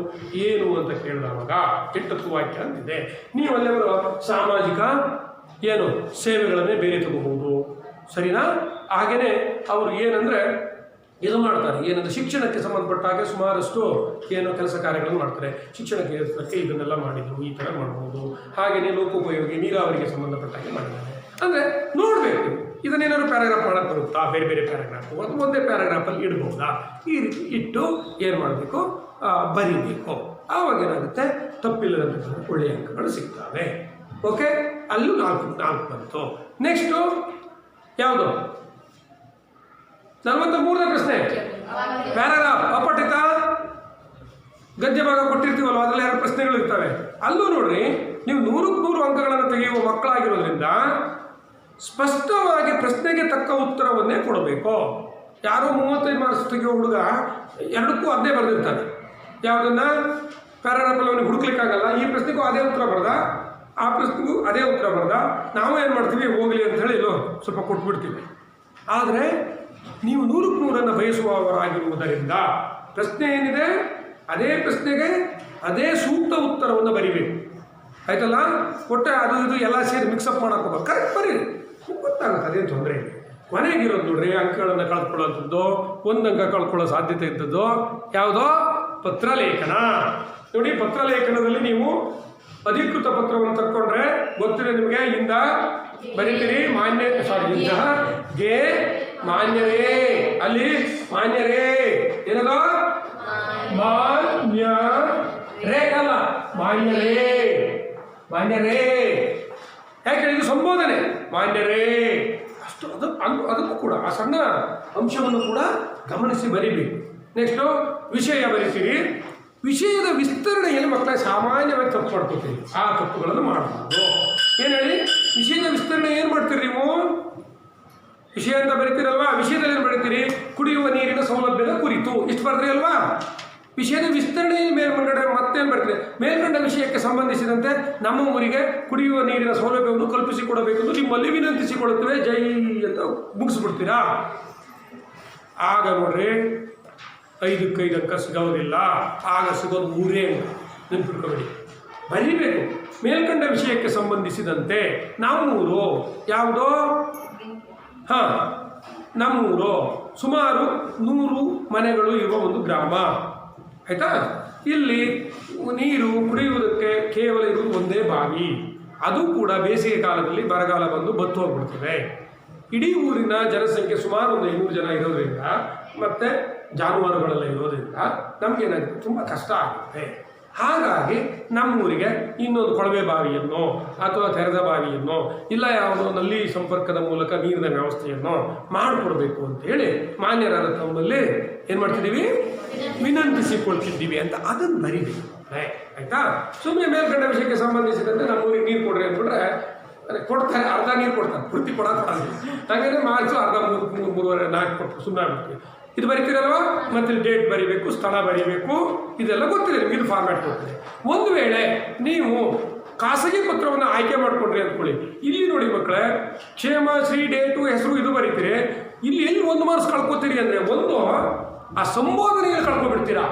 ಏನು ಅಂತ ಕೇಳಿದವಾಗ 8-10 ವಾಕ್ಯ ಅಂತಿದೆ. ನೀವು ಅಲ್ಲೆವರು ಸಾಮಾಜಿಕ ಏನು ಸೇವೆಗಳನ್ನೇ ಬೇರೆ ತಗೋಬಹುದು. ಸರಿನಾ? ಹಾಗೆಯೇ ಅವರು ಏನಂದರೆ ಇದು ಮಾಡ್ತಾರೆ, ಏನಂದರೆ ಶಿಕ್ಷಣಕ್ಕೆ ಸಂಬಂಧಪಟ್ಟ ಹಾಗೆ ಸುಮಾರಷ್ಟು ಏನೋ ಕೆಲಸ ಕಾರ್ಯಗಳನ್ನು ಮಾಡ್ತಾರೆ. ಶಿಕ್ಷಣಕ್ಕೆ ಇದನ್ನೆಲ್ಲ ಮಾಡಿದರು, ಈ ಥರ ಮಾಡ್ಬೋದು. ಹಾಗೆಯೇ ಲೋಕೋಪಯೋಗಿ ನೀರಾವರಿಗೆ ಸಂಬಂಧಪಟ್ಟ ಹಾಗೆ ಮಾಡಿದ್ದಾರೆ. ಅಂದರೆ ನೋಡಬೇಕು, ಇದನ್ನೇನಾದ್ರು ಪ್ಯಾರಾಗ್ರಾಫ್ ಮಾಡೋಕ್ಕೆ ಬರುತ್ತಾ, ಬೇರೆ ಬೇರೆ ಪ್ಯಾರಾಗ್ರಾಫು, ಅದು ಒಂದೇ ಪ್ಯಾರಾಗ್ರಾಫಲ್ಲಿ ಇಡ್ಬೋದಾ, ಈ ರೀತಿ ಇಟ್ಟು ಏನು ಮಾಡಬೇಕು, ಬರೀಬೇಕು. ಆವಾಗ ಏನಾಗುತ್ತೆ, ತಪ್ಪಿಲ್ಲದಂಥ ಒಳ್ಳೆಯ ಅಂಕಗಳು ಸಿಗ್ತವೆ. ಓಕೆ, ಅಲ್ಲೂ 4 ಬಂತು. ನೆಕ್ಸ್ಟು ಯಾವುದು? 43ನೇ ಪ್ರಶ್ನೆ, ಪ್ಯಾರಾಗ್ರಾಫ್ ಅಪಠಿತ ಗದ್ಯ ಭಾಗ ಕೊಟ್ಟಿರ್ತೀವಲ್ಲ, ಅದರಲ್ಲಿ 2 ಪ್ರಶ್ನೆಗಳು ಇರ್ತವೆ. ಅಲ್ಲೂ ನೋಡ್ರಿ, ನೀವು 100 ಅಂಕಗಳನ್ನು ತೆಗೆಯುವ ಮಕ್ಕಳಾಗಿರೋದ್ರಿಂದ ಸ್ಪಷ್ಟವಾಗಿ ಪ್ರಶ್ನೆಗೆ ತಕ್ಕ ಉತ್ತರವನ್ನೇ ಕೊಡಬೇಕು. ಯಾರೋ 35 ಮಾರ್ಕ್ಸ್ ತೆಗೆಯೋ ಹುಡುಗ ಎರಡಕ್ಕೂ ಅದೇ ಬರೆದಿರ್ತಾನೆ. ಯಾವುದನ್ನು ಪ್ಯಾರಾಗ್ರಾಫಲ್ಲಿ ಅವನಿಗೆ ಹುಡುಕ್ಲಿಕ್ಕಾಗಲ್ಲ. ಈ ಪ್ರಶ್ನೆಗೂ ಅದೇ ಉತ್ತರ ಬರೆದ, ಆ ಪ್ರಶ್ನೆಗೂ ಅದೇ ಉತ್ತರ ಬರೆದ. ನಾವು ಏನು ಮಾಡ್ತೀವಿ, ಹೋಗಲಿ ಅಂತ ಹೇಳಿ ಸ್ವಲ್ಪ ಕೊಟ್ಬಿಡ್ತೀವಿ. ಆದರೆ ನೀವು 100ಕ್ಕೆ 100 ಬಯಸುವವರಾಗಿರುವುದರಿಂದ ಪ್ರಶ್ನೆ ಏನಿದೆ ಅದೇ ಪ್ರಶ್ನೆಗೆ ಅದೇ ಸೂಕ್ತ ಉತ್ತರವನ್ನು ಬರಿಬೇಕು. ಆಯ್ತಲ್ಲ? ಒಟ್ಟೆ ಅದು ಇದು ಎಲ್ಲ ಸೇರಿ ಮಿಕ್ಸಪ್ ಮಾಡೋಕೆ ಹೋಗ್ಬೇಕು. ಕರೆಕ್ಟ್ ಬರೀರಿ, ಗೊತ್ತಾಗುತ್ತೆ, ಅದೇನು ತೊಂದರೆ ಇಲ್ಲ. ಕೊನೆಗಿರೋದು ನೋಡ್ರಿ, ಅಂಕಗಳನ್ನು ಕಳ್ಕೊಳ್ಳೋಂಥದ್ದು, ಒಂದು ಅಂಕ ಕಳ್ಕೊಳ್ಳೋ ಸಾಧ್ಯತೆ ಇದ್ದದ್ದು ಯಾವುದೋ ಪತ್ರಲೇಖನ. ನೋಡಿ, ಪತ್ರಲೇಖನದಲ್ಲಿ ನೀವು ಅಧಿಕೃತ ಪತ್ರವನ್ನು ತಕ್ಕೊಂಡ್ರೆ ಗೊತ್ತಿದೆ ನಿಮಗೆ. ಇಂದ ಬರೀತೀರಿ ಇಂದ ಗೆ ಮಾನ್ಯರೇ, ಅಲ್ಲಿ ಮಾನ್ಯರೇ ಏನದು ಮಾನ್ಯರೇ ಅಲ್ಲ, ಮಾನ್ಯರೇ ಮಾನ್ಯರೇ. ಯಾಕೆ ಇದು ಸಂಬೋಧನೆ, ಮಾನ್ಯರೇ. ಅಷ್ಟು ಅದಕ್ಕೂ ಕೂಡ ಆ ಸಣ್ಣ ಅಂಶವನ್ನು ಕೂಡ ಗಮನಿಸಿ ಬರೀಬೇಕು. ನೆಕ್ಸ್ಟು ವಿಷಯ ಬರೀತೀರಿ. ವಿಷಯದ ವಿಸ್ತರಣೆಯಲ್ಲಿ ಮಕ್ಕಳ ಸಾಮಾನ್ಯವಾಗಿ ತಪ್ಪು ಮಾಡ್ಕೊತೀರಿ. ಆ ತಪ್ಪುಗಳನ್ನು ಮಾಡಬಾರ್ದು. ಏನು ಹೇಳಿ, ವಿಷಯದ ವಿಸ್ತರಣೆ ಏನು ಮಾಡ್ತೀರಿ ನೀವು? ವಿಷಯ ಅಂತ ಬರೀತೀರಲ್ವಾ, ವಿಷಯದಲ್ಲಿ ಏನು ಬರೀತೀರಿ? ಕುಡಿಯುವ ನೀರಿನ ಸೌಲಭ್ಯದ ಕುರಿತು ಇಷ್ಟು ಬರ್ತೀರಿ ಅಲ್ವಾ. ವಿಷಯದ ವಿಸ್ತರಣೆಯಲ್ಲಿ ಮೇಲ್ಮಂಗಡೆ ಮತ್ತೇನು ಬರ್ತೀರಿ? ಮೇಲ್ಕಂಡ ವಿಷಯಕ್ಕೆ ಸಂಬಂಧಿಸಿದಂತೆ ನಮ್ಮ ಊರಿಗೆ ಕುಡಿಯುವ ನೀರಿನ ಸೌಲಭ್ಯವನ್ನು ಕಲ್ಪಿಸಿಕೊಡಬೇಕೆಂದು ನಿಮ್ಮಲ್ಲಿ ವಿನಂತಿಸಿಕೊಳ್ಳುತ್ತೇವೆ, ಜೈ ಅಂತ ಮುಗಿಸ್ಬಿಡ್ತೀರಾ. ಆಗ ನೋಡ್ರಿ 5ಕ್ಕೆ 5 ಅಂಕ ಸಿಗೋದಿಲ್ಲ, ಆಗ ಸಿಗೋದು 3 ಅಂಕ. ನೆನಪಿಟ್ಕೋಬೇಡಿ, ಬರೀಬೇಕು. ಮೇಲ್ಕಂಡ ವಿಷಯಕ್ಕೆ ಸಂಬಂಧಿಸಿದಂತೆ ನಮ್ಮೂರು ಯಾವುದೋ, ಹಾಂ ನಮ್ಮೂರು ಸುಮಾರು 100 ಮನೆಗಳು ಇರುವ ಒಂದು ಗ್ರಾಮ. ಆಯಿತಾ? ಇಲ್ಲಿ ನೀರು ಕುಡಿಯುವುದಕ್ಕೆ ಕೇವಲ ಇರುವುದು ಒಂದೇ ಬಾವಿ. ಅದು ಕೂಡ ಬೇಸಿಗೆ ಕಾಲದಲ್ಲಿ ಬರಗಾಲ ಬಂದು ಬತ್ತು ಹೋಗ್ಬಿಡ್ತದೆ. ಇಡೀ ಊರಿನ ಜನಸಂಖ್ಯೆ ಸುಮಾರು ಒಂದು 500 ಜನ ಇರೋದ್ರಿಂದ ಮತ್ತು ಜಾನುವಾರುಗಳೆಲ್ಲ ಇರೋದ್ರಿಂದ ನಮಗೇನಾಗುತ್ತೆ, ತುಂಬ ಕಷ್ಟ ಆಗುತ್ತೆ. ಹಾಗಾಗಿ ನಮ್ಮೂರಿಗೆ ಇನ್ನೊಂದು ಕೊಳವೆ ಬಾವಿಯನ್ನು ಅಥವಾ ತೆರೆದ ಬಾವಿಯನ್ನು ಇಲ್ಲ ಯಾವುದೋ ನಲ್ಲಿ ಸಂಪರ್ಕದ ಮೂಲಕ ನೀರಿನ ವ್ಯವಸ್ಥೆಯನ್ನು ಮಾಡಿಕೊಡ್ಬೇಕು ಅಂತೇಳಿ ಮಾನ್ಯರಾದ ತಮ್ಮಲ್ಲಿ ಏನು ಮಾಡ್ತಿದ್ದೀವಿ, ವಿನಂತಿಸಿಕೊಳ್ತಿದ್ದೀವಿ ಅಂತ ಅದನ್ನು ಬರೀಬೇಕು. ಆಯಿತಾ? ಸುಮ್ಮನೆ ಮೇಲ್ಕಂಡ ವಿಷಯಕ್ಕೆ ಸಂಬಂಧಿಸಿದಂತೆ ನಮ್ಮೂರಿಗೆ ನೀರು ಕೊಡ್ರಿ ಅಂದ್ಬಿಟ್ರೆ ಕೊಡ್ತಾರೆ, ಅರ್ಧ ನೀರು ಕೊಡ್ತಾರೆ, ಪೂರ್ತಿ ಕೊಡೋದು. ಹಾಗಾದರೆ ಮಾರ್ಚು ಅರ್ಧ 3-3.5 4 ಕೊಟ್ಟು ಸುಮ್ಮನೆ ಆಗ್ಬಿಡ್ತೀವಿ. ಇದು ಬರೀತೀರಲ್ವ, ಮತ್ತೆ ಡೇಟ್ ಬರೀಬೇಕು, ಸ್ಥಳ ಬರೀಬೇಕು, ಇದೆಲ್ಲ ಗೊತ್ತಿದೆ ನಿಮಗೆ. ಇದು ಫಾರ್ಮ್ಯಾಟ್ ಗೊತ್ತಿದೆ. ಒಂದು ವೇಳೆ ನೀವು ಖಾಸಗಿ ಪತ್ರವನ್ನು ಆಯ್ಕೆ ಮಾಡಿಕೊಂಡ್ರಿ ಅಂದ್ಕೊಳ್ಳಿ. ಇಲ್ಲಿ ನೋಡಿ ಮಕ್ಕಳೇ, ಕ್ಷೇಮಶ್ರೀ ಡೇಟು ಹೆಸರು ಇದು ಬರೀತೀರಿ. ಇಲ್ಲಿ ಎಲ್ಲಿ 1 ಮಾರ್ಕ್ಸ್ ಕಳ್ಕೊತೀರಿ ಅಂದರೆ, ಒಂದು ಆ ಸಂಬೋಧನೆಯಲ್ಲಿ ಕಳ್ಕೊಬಿಡ್ತೀರಾ.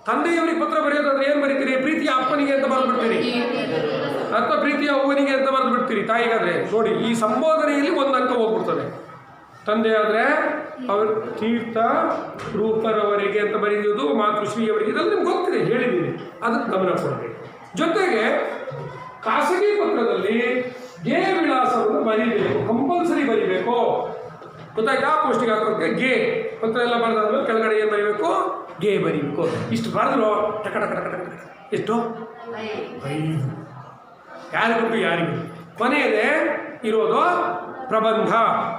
ತಂದೆಯವರಿಗೆ ಪತ್ರ ಬರೆಯೋದಾದ್ರೆ ಏನು ಬರೀತೀರಿ? ಪ್ರೀತಿಯ ಅಪ್ಪನಿಗೆ ಅಂತ ಬರೆದು ಬಿಡ್ತೀರಿ, ಅಥವಾ ಪ್ರೀತಿಯ ಅವ್ವನಿಗೆ ಅಂತ ಬರೆದು ಬಿಡ್ತೀರಿ. ತಾಯಿಗಾದರೆ ನೋಡಿ, ಈ ಸಂಬೋಧನೆಯಲ್ಲಿ 1 ಅಂಕ ಹೋಗ್ಬಿಡ್ತದೆ. ತಂದೆ ಆದರೆ ಅವರು ತೀರ್ಥ ರೂಪರವರಿಗೆ ಅಂತ ಬರೆಯೋದು, ಮಾತೃಶ್ರೀಯವರಿಗೆ, ಇದೆಲ್ಲ ನಿಮ್ಗೆ ಗೊತ್ತಿದೆ, ಹೇಳಿದ್ದೀನಿ. ಅದಕ್ಕೆ ಗಮನ ಕೊಡಬೇಕು. ಜೊತೆಗೆ ಖಾಸಗಿ ಪತ್ರದಲ್ಲಿ ಗೆ ವಿಳಾಸವನ್ನು ಬರೀಬೇಕು, ಕಂಪಲ್ಸರಿ ಬರೀಬೇಕು. ಗೊತ್ತಾಯ್ತಾ? ಪೋಸ್ಟಿಗೆ ಹಾಕೋಕ್ಕೆ ಗೆ ಪತ್ರ ಎಲ್ಲ ಬರೆದಾದ್ಮೇಲೆ ಕೆಳಗಡೆ ಏನು ಬರೀಬೇಕು? ಗೆ ಬರೀಬೇಕು. ಇಷ್ಟು ಬರೆದ್ರು ಟಕ ಟಕ ಟಕ ಟಕ ಟಕ ಎಷ್ಟು 5. ಯಾರಿಗೊಟ್ಟು ಯಾರಿಗೂ. ಕೊನೆಯದೇ ಇರೋದು ಪ್ರಬಂಧ.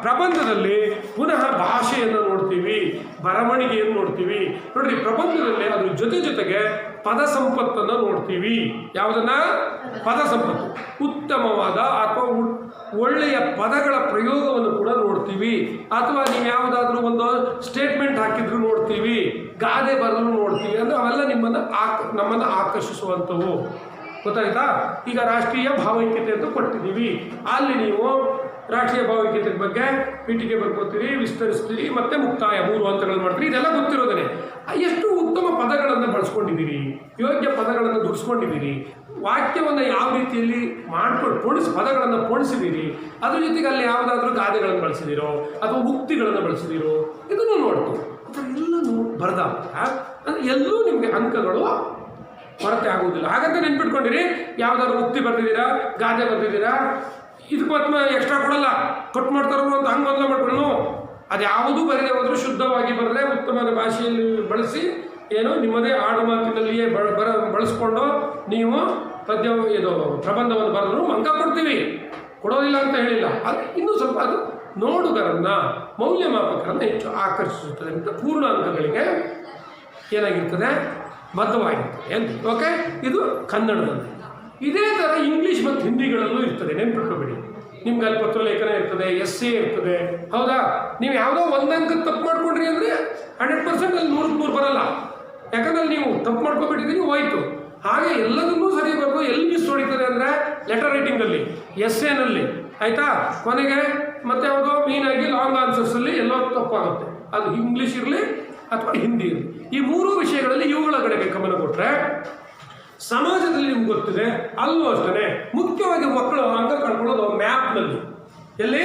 ಪ್ರಬಂಧದಲ್ಲಿ ಪುನಃ ಭಾಷೆಯನ್ನು ನೋಡ್ತೀವಿ, ಬರವಣಿಗೆಯನ್ನು ನೋಡ್ತೀವಿ. ನೋಡ್ರಿ, ಪ್ರಬಂಧದಲ್ಲಿ ಅದ್ರ ಜೊತೆಗೆ ಪದ ಸಂಪತ್ತನ್ನು ನೋಡ್ತೀವಿ. ಯಾವುದನ್ನ? ಪದ ಸಂಪತ್ತು. ಉತ್ತಮವಾದ ಅಥವಾ ಒಳ್ಳೆಯ ಪದಗಳ ಪ್ರಯೋಗವನ್ನು ಕೂಡ ನೋಡ್ತೀವಿ. ಅಥವಾ ನೀವು ಯಾವುದಾದ್ರೂ ಒಂದು ಸ್ಟೇಟ್ಮೆಂಟ್ ಹಾಕಿದ್ರು ನೋಡ್ತೀವಿ, ಗಾದೆ ಬರಲು ನೋಡ್ತೀವಿ. ಅಂದರೆ ಅವೆಲ್ಲ ನಮ್ಮನ್ನು ಆಕರ್ಷಿಸುವಂಥವು. ಗೊತ್ತಾಯ್ತಾ? ಈಗ ರಾಷ್ಟ್ರೀಯ ಭಾವೈಕ್ಯತೆ ಅಂತ ಕೊಟ್ಟಿದ್ದೀವಿ. ಅಲ್ಲಿ ನೀವು ರಾಷ್ಟ್ರೀಯ ಭಾವೈಕ್ಯತೆ ಬಗ್ಗೆ ಪೀಠಿಕೆ ಬರ್ಕೋತೀರಿ, ವಿಸ್ತರಿಸ್ತೀರಿ, ಮತ್ತೆ ಮುಕ್ತಾಯ 3 ಹಂತಗಳನ್ನು ಮಾಡ್ತೀರಿ. ಇದೆಲ್ಲ ಗೊತ್ತಿರೋದೇ. ಎಷ್ಟು ಉತ್ತಮ ಪದಗಳನ್ನು ಬಳಸ್ಕೊಂಡಿದ್ದೀರಿ, ಯೋಗ್ಯ ಪದಗಳನ್ನು ದುಡಿಸ್ಕೊಂಡಿದ್ದೀರಿ, ವಾಕ್ಯವನ್ನು ಯಾವ ರೀತಿಯಲ್ಲಿ ಪದಗಳನ್ನು ಪೋಣಿಸಿದ್ದೀರಿ, ಅದ್ರ ಜೊತೆಗೆ ಅಲ್ಲಿ ಯಾವುದಾದ್ರೂ ಗಾದೆಗಳನ್ನು ಬಳಸಿದಿರೋ ಅಥವಾ ಉಕ್ತಿಗಳನ್ನು ಬಳಸಿದಿರೋ, ಇದನ್ನು ನೋಡ್ತೀವಿ. ಎಲ್ಲನೂ ಬರೆದಾಗ ಅಂದರೆ ಎಲ್ಲೂ ನಿಮಗೆ ಅಂಕಗಳು ಕೊರತೆ ಆಗುವುದಿಲ್ಲ. ಹಾಗಂತ ನೆನ್ಪಿಟ್ಕೊಂಡಿರಿ, ಯಾವುದಾದ್ರು ಉಕ್ತಿ ಬರ್ತಿದ್ದೀರಾ, ಗಾದೆ ಬರ್ತಿದ್ದೀರಾ, ಇದಕ್ಕೆ ಮತ್ತೆ ಎಕ್ಸ್ಟ್ರಾ ಕೊಡಲ್ಲ, ಕಟ್ ಮಾಡ್ತಾರೋ ಅಂತ ಹಂಗೆ ಮೊದಲು ಮಾಡ್ಕೊಳ್ಳು. ಅದು ಯಾವುದೂ ಬರದೇ ಹೋದರೂ ಶುದ್ಧವಾಗಿ ಬರದೆ ಉತ್ತಮವಾದ ಭಾಷೆಯಲ್ಲಿ ಬಳಸಿ, ಏನು ನಿಮ್ಮದೇ ಆಡು ಮಾತಿನಲ್ಲಿಯೇ ಬಳಸ್ಕೊಂಡು ನೀವು ಪದ್ಯ ಇದು ಪ್ರಬಂಧವನ್ನು ಬರೆದ್ರು ಅಂಕ ಕೊಡ್ತೀವಿ, ಕೊಡೋದಿಲ್ಲ ಅಂತ ಹೇಳಿಲ್ಲ. ಅದು ಇನ್ನೂ ಸ್ವಲ್ಪ ಅದು ನೋಡುಗರನ್ನು, ಮೌಲ್ಯಮಾಪಕರನ್ನು ಹೆಚ್ಚು ಆಕರ್ಷಿಸುತ್ತದೆ ಅಂತ ಪೂರ್ಣ ಅಂಕಗಳಿಗೆ ಏನಾಗಿರ್ತದೆ, ಬದ್ಧವಾಗಿರ್ತದೆ ಎಂದು. ಓಕೆ, ಇದು ಕನ್ನಡದಲ್ಲಿ. ಇದೇ ಥರ ಇಂಗ್ಲೀಷ್ ಮತ್ತು ಹಿಂದಿಗಳಲ್ಲೂ ಇರ್ತದೆ, ನೆನ್ಪಿಟ್ಕೋಬೇಡಿ. ನಿಮ್ಗೆ ಅಲ್ಲಿ ಪತ್ರಲೇಖನ ಇರ್ತದೆ, ಎಸ್ಸೆ ಇರ್ತದೆ, ಹೌದಾ? ನೀವು ಯಾವುದೋ ಒಂದು ಅಂಕ ತಪ್ಪು ಮಾಡ್ಕೊಂಡ್ರಿ ಅಂದರೆ 100% ಅಲ್ಲಿ 100% ಬರಲ್ಲ. ಯಾಕಂದ್ರೆ ನೀವು ತಪ್ಪು ಮಾಡ್ಕೊಬಿಟ್ಟಿದ್ದೀರಿ, ಹೋಯ್ತು. ಹಾಗೆ ಎಲ್ಲದನ್ನೂ ಸರಿ ಬರಬೇಕು. ಎಲ್ಲಿ ಮಿಸ್ ಹೊಡಿತದೆ ಅಂದರೆ ಲೆಟರ್ ರೈಟಿಂಗಲ್ಲಿ, ಎಸ್ಸೆನಲ್ಲಿ, ಆಯಿತಾ? ಕೊನೆಗೆ ಮತ್ತೆ ಯಾವುದೋ ಮೀನಾಗಿ ಲಾಂಗ್ ಆನ್ಸರ್ಸಲ್ಲಿ ಎಲ್ಲೋ ತಪ್ಪಾಗುತ್ತೆ. ಅದು ಇಂಗ್ಲೀಷ್ ಇರಲಿ ಅಥವಾ ಹಿಂದಿ ಇರಲಿ, ಈ ಮೂರೂ ವಿಷಯಗಳಲ್ಲಿ ಇವುಗಳ ಕಡೆಗೆ ಗಮನ ಕೊಟ್ಟರೆ ಸಮಾಜದಲ್ಲಿ ನಿಮ್ಗೆ ಗೊತ್ತಿದೆ. ಅಲ್ಲೂ ಅಷ್ಟೇ ಮುಖ್ಯವಾಗಿ ಮಕ್ಕಳು ಅಂಕ ಕಳ್ಕೊಳ್ಳೋದು ಮ್ಯಾಪ್ನಲ್ಲಿ. ಎಲ್ಲಿ?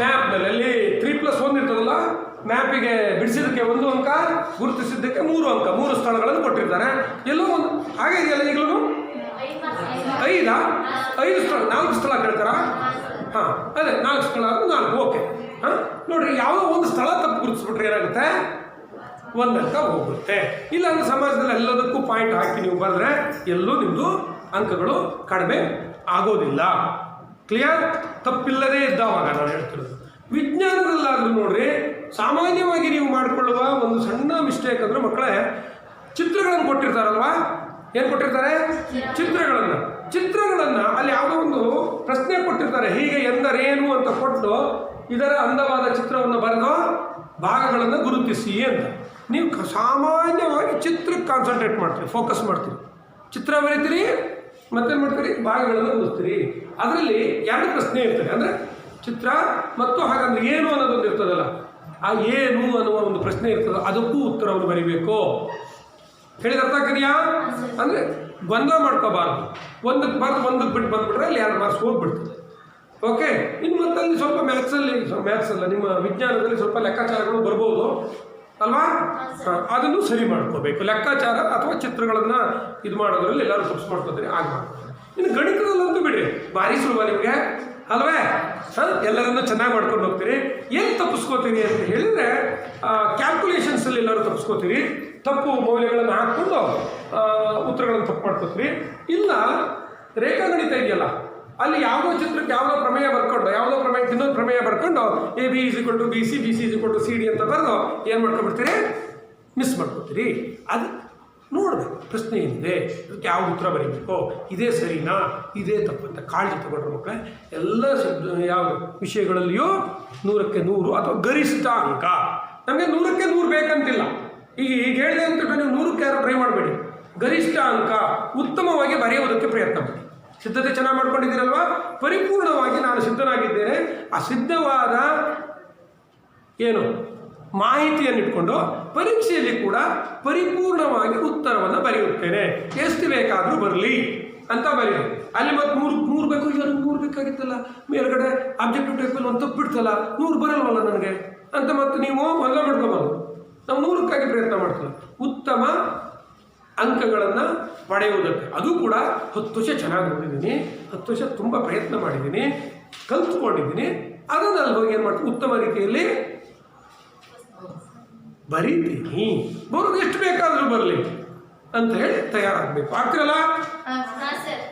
ಮ್ಯಾಪ್ನಲ್ಲಿ. ಅಲ್ಲಿ 3+1 ಇರ್ತದಲ್ಲ, ಮ್ಯಾಪಿಗೆ ಬಿಡಿಸಿದ್ದಕ್ಕೆ 1 ಅಂಕ, ಗುರುತಿಸಿದ್ದಕ್ಕೆ 3 ಅಂಕ, 3 ಸ್ಥಳಗಳನ್ನು ಕೊಟ್ಟಿರ್ತಾರೆ. ಎಲ್ಲೋ ಒಂದು ಹಾಗೆ ಇದೆಯಲ್ಲ ಈಗಲೂ 5 ಸ್ಥಳ, 4 ಸ್ಥಳ ಕೇಳ್ತಾರ? ಹಾಂ, ಅದೇ 4 ಸ್ಥಳ 4, ಓಕೆ. ಹಾಂ, ನೋಡ್ರಿ, ಯಾವುದೋ ಒಂದು ಸ್ಥಳ ತಪ್ಪು ಗುರುತಿಸ್ಬಿಟ್ರೆ ಏನಾಗುತ್ತೆ? 1 ಅಂಕ ಹೋಗುತ್ತೆ. ಇಲ್ಲ ಅಂದ್ರೆ ಸಮಾಜದಲ್ಲಿ ಎಲ್ಲದಕ್ಕೂ ಪಾಯಿಂಟ್ ಹಾಕಿ ನೀವು ಬರೆದ್ರೆ ಎಲ್ಲೂ ನಿಮ್ಮದು ಅಂಕಗಳು ಕಡಿಮೆ ಆಗೋದಿಲ್ಲ. ಕ್ಲಿಯರ್? ತಪ್ಪಿಲ್ಲದೇ ಇದ್ದಾವಾಗ ನಾನು ಹೇಳ್ತಿರೋದು. ವಿಜ್ಞಾನದಲ್ಲಾದರೂ ನೋಡ್ರಿ, ಸಾಮಾನ್ಯವಾಗಿ ನೀವು ಮಾಡಿಕೊಳ್ಳುವ ಒಂದು ಸಣ್ಣ ಮಿಸ್ಟೇಕ್ ಅಂದರೆ ಮಕ್ಕಳೇ, ಚಿತ್ರಗಳನ್ನು ಕೊಟ್ಟಿರ್ತಾರಲ್ವಾ? ಏನು ಕೊಟ್ಟಿರ್ತಾರೆ? ಚಿತ್ರಗಳನ್ನು ಅಲ್ಲಿ ಯಾವುದೋ ಒಂದು ಪ್ರಶ್ನೆ ಕೊಟ್ಟಿರ್ತಾರೆ, ಹೀಗೆ ಎಂದರೇನು ಅಂತ ಕೊಟ್ಟು ಇದರ ಅಂದವಾದ ಚಿತ್ರವನ್ನು ಬರೆದು ಭಾಗಗಳನ್ನು ಗುರುತಿಸಿ ಅಂತ. ನೀವು ಸಾಮಾನ್ಯವಾಗಿ ಚಿತ್ರಕ್ಕೆ ಕಾನ್ಸಂಟ್ರೇಟ್ ಮಾಡ್ತೀರಿ, ಫೋಕಸ್ ಮಾಡ್ತೀರಿ, ಚಿತ್ರ ಬರೀತೀರಿ, ಮತ್ತೇನು ಮಾಡ್ತೀರಿ? ಭಾಗಗಳನ್ನು ಗುರುತಿಸ್ತೀರಿ. ಅದರಲ್ಲಿ 2 ಪ್ರಶ್ನೆ ಇರ್ತದೆ. ಅಂದರೆ ಚಿತ್ರ ಮತ್ತು ಹಾಗಂದ್ರೆ ಏನು ಅನ್ನೋದೊಂದು ಇರ್ತದಲ್ಲ, ಆ ಏನು ಅನ್ನುವ ಒಂದು ಪ್ರಶ್ನೆ ಇರ್ತದೆ, ಅದಕ್ಕೂ ಉತ್ತರವನ್ನು ಬರೀಬೇಕು. ಹೇಳಿದ ಅರ್ಥ ಆಗ್ತಿದೆಯಾ? ಅಂದರೆ ಗೊಂದಲ ಮಾಡ್ಕೋಬಾರ್ದು. ಒಂದಕ್ಕೆ ಬಾರ್ದು ಒಂದಕ್ಕೆ ಬಿಟ್ಟು ಬಂದುಬಿಟ್ರೆ ಅಲ್ಲಿ 2 ಮಾರ್ಕ್ಸ್ ಹೋಗ್ಬಿಡ್ತದೆ. ಓಕೆ. ಇನ್ನು ಮತ್ತಲ್ಲಿ ಸ್ವಲ್ಪ ಮ್ಯಾಥ್ಸ್ ಅಲ್ಲ, ನಿಮ್ಮ ವಿಜ್ಞಾನದಲ್ಲಿ ಸ್ವಲ್ಪ ಲೆಕ್ಕಾಚಾರಗಳು ಬರ್ಬೋದು ಅಲ್ವಾ? ಅದನ್ನು ಸರಿ ಮಾಡ್ಕೋಬೇಕು. ಲೆಕ್ಕಾಚಾರ ಅಥವಾ ಚಿತ್ರಗಳನ್ನು ಇದು ಮಾಡೋದ್ರಲ್ಲಿ ಎಲ್ಲರೂ ತಪ್ಪಿಸ್ ಮಾಡ್ಕೋತೀರಿ, ಆಗ ಮಾಡ್ತಾರೆ. ಇನ್ನು ಗಣಿತದಲ್ಲಂತೂ ಬಿಡ್ರಿ, ಭಾರಿ ಸುಲಭ ನಿಮಗೆ ಅಲ್ವೇ? ಎಲ್ಲರನ್ನೂ ಚೆನ್ನಾಗಿ ಮಾಡ್ಕೊಂಡು ಹೋಗ್ತೀರಿ. ಏನು ತಪ್ಪಿಸ್ಕೋತೀರಿ ಅಂತ ಹೇಳಿದರೆ, ಕ್ಯಾಲ್ಕುಲೇಷನ್ಸಲ್ಲಿ ಎಲ್ಲರೂ ತಪ್ಪಿಸ್ಕೋತೀರಿ, ತಪ್ಪು ಮೌಲ್ಯಗಳನ್ನು ಹಾಕ್ಕೊಂಡು ಉತ್ತರಗಳನ್ನು ತಪ್ಪು ಮಾಡ್ಕೋತೀರಿ. ಇಲ್ಲ ರೇಖಾಗಣಿತ ಇದೆಯಲ್ಲ, ಅಲ್ಲಿ ಯಾವುದೋ ಚಿತ್ರಕ್ಕೆ ಯಾವುದೋ ಪ್ರಮೇಯ ಬರ್ಕೊಂಡು, ಯಾವುದೋ ಪ್ರಮೇಯಕ್ಕೆ ಇನ್ನೊಂದು ಪ್ರಮೇಯ ಬರ್ಕೊಂಡು AB = BC, BC = CD ಅಂತ ಬರೆದು ಏನು ಮಾಡ್ಕೊಂಡ್ಬಿಡ್ತೀರಿ? ಮಿಸ್ ಮಾಡ್ಕೊತೀರಿ. ಅದು ನೋಡಬೇಕು, ಪ್ರಶ್ನೆ ಏನಿದೆ, ಅದಕ್ಕೆ ಯಾವ ಉತ್ತರ ಬರೀಬೇಕು, ಇದೇ ಸರಿನಾ, ಇದೇ ತಪ್ಪು ಅಂತ ಕಾಳಜಿ ತಗೊಂಡ್ರೆ ಮಕ್ಕಳೇ ಎಲ್ಲ ಯಾವ ವಿಷಯಗಳಲ್ಲಿಯೂ 100ಕ್ಕೆ 100 ಅಥವಾ ಗರಿಷ್ಠ ಅಂಕ. ನಮಗೆ 100ಕ್ಕೆ 100 ಬೇಕಂತಿಲ್ಲ. ಈಗ ಹೇಳಿದೆ ಅಂತ ನೀವು 100ಕ್ಕೆ ಯಾರು ಟ್ರೈ ಮಾಡಬೇಡಿ. ಗರಿಷ್ಠ ಅಂಕ ಉತ್ತಮವಾಗಿ ಬರೆಯುವುದಕ್ಕೆ ಪ್ರಯತ್ನ ಮಾಡಿ. ಸಿದ್ಧತೆ ಚೆನ್ನಾಗಿ ಮಾಡ್ಕೊಂಡಿದ್ದೀರಲ್ವಾ? ಪರಿಪೂರ್ಣವಾಗಿ ನಾನು ಸಿದ್ಧನಾಗಿದ್ದೇನೆ, ಆ ಸಿದ್ಧವಾದ ಏನು ಮಾಹಿತಿಯನ್ನು ಇಟ್ಕೊಂಡು ಪರೀಕ್ಷೆಯಲ್ಲಿ ಕೂಡ ಪರಿಪೂರ್ಣವಾಗಿ ಉತ್ತರವನ್ನು ಬರೆಯುತ್ತೇನೆ, ಎಷ್ಟು ಬೇಕಾದರೂ ಬರಲಿ ಅಂತ ಬರೀರಿ. ಅಲ್ಲಿ ಮತ್ತೆ 100 ಬೇಕು, ಈಗ 100 ಬೇಕಾಗಿತ್ತಲ್ಲ, ಮೇಲ್ಗಡೆ ಆಬ್ಜೆಕ್ಟಿವ್ ಟೈಪಲ್ಲಿ ಒಂದು ತಪ್ಪಿಡ್ತಲ್ಲ, 100 ಬರಲ್ವಲ್ಲ ನನಗೆ ಅಂತ ಮತ್ತೆ ನೀವು ಮೊದಲ ಮಾಡ್ಕೋಬೋದು. ನಾವು 100ಕ್ಕಾಗಿ ಪ್ರಯತ್ನ ಮಾಡ್ತೀವಿ, ಉತ್ತಮ ಅಂಕಗಳನ್ನು ಪಡೆಯುವುದಕ್ಕೆ. ಅದು ಕೂಡ 10 ವರ್ಷ ಚೆನ್ನಾಗಿ ಓದಿದ್ದೀನಿ, 10 ವರ್ಷ ತುಂಬ ಪ್ರಯತ್ನ ಮಾಡಿದ್ದೀನಿ, ಕಲ್ತ್ಕೊಂಡಿದ್ದೀನಿ. ಅದನ್ನು ಅಲ್ಲಿ ಹೋಗಿ ಏನು ಮಾಡ್ತೀನಿ, ಉತ್ತಮ ರೀತಿಯಲ್ಲಿ ಬರೀತೀನಿ. ಬರೋದು ಎಷ್ಟು ಬೇಕಾದರೂ ಬರಲಿ ಅಂತ ಹೇಳಿ ತಯಾರಾಗಬೇಕು. ಆಗ್ತಿರಲ್ಲ?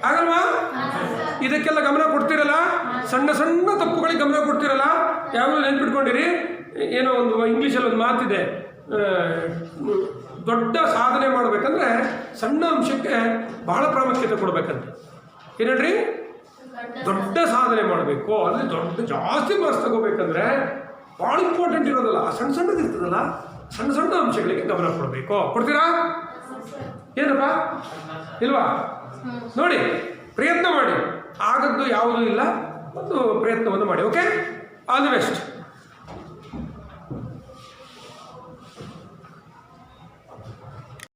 ಆಗಲ್ವಾ? ಇದಕ್ಕೆಲ್ಲ ಗಮನ ಕೊಡ್ತಿರಲ್ಲ? ಸಣ್ಣ ಸಣ್ಣ ತಪ್ಪುಗಳಿಗೆ ಗಮನ ಕೊಡ್ತಿರಲ್ಲ? ಯಾವಾಗಲೂ ನೆನ್ಪಿಟ್ಕೊಂಡಿರಿ, ಏನೋ ಒಂದು ಇಂಗ್ಲೀಷಲ್ಲಿ ಒಂದು ಮಾತಿದೆ, ದೊಡ್ಡ ಸಾಧನೆ ಮಾಡಬೇಕಂದ್ರೆ ಸಣ್ಣ ಅಂಶಕ್ಕೆ ಬಹಳ ಪ್ರಾಮುಖ್ಯತೆ ಕೊಡಬೇಕಂತ. ಏನು ಹೇಳ್ರಿ? ದೊಡ್ಡ ಸಾಧನೆ ಮಾಡಬೇಕು ಅಂದರೆ ಜಾಸ್ತಿ ಮಾರ್ಕ್ಸ್ ತಗೋಬೇಕಂದ್ರೆ ಭಾಳ ಇಂಪಾರ್ಟೆಂಟ್ ಇರೋದಲ್ಲ, ಸಣ್ಣ ಸಣ್ಣದು ಇರ್ತದಲ್ಲ, ಸಣ್ಣ ಸಣ್ಣ ಅಂಶಗಳಿಗೆ ಗಮನ ಕೊಡಬೇಕು. ಕೊಡ್ತೀರಾ? ಏನಪ್ಪ ಇಲ್ವಾ? ನೋಡಿ, ಪ್ರಯತ್ನ ಮಾಡಿ, ಆಗದ್ದು ಯಾವುದೂ ಇಲ್ಲ, ಒಂದು ಪ್ರಯತ್ನವನ್ನು ಮಾಡಿ. Okay, all the best.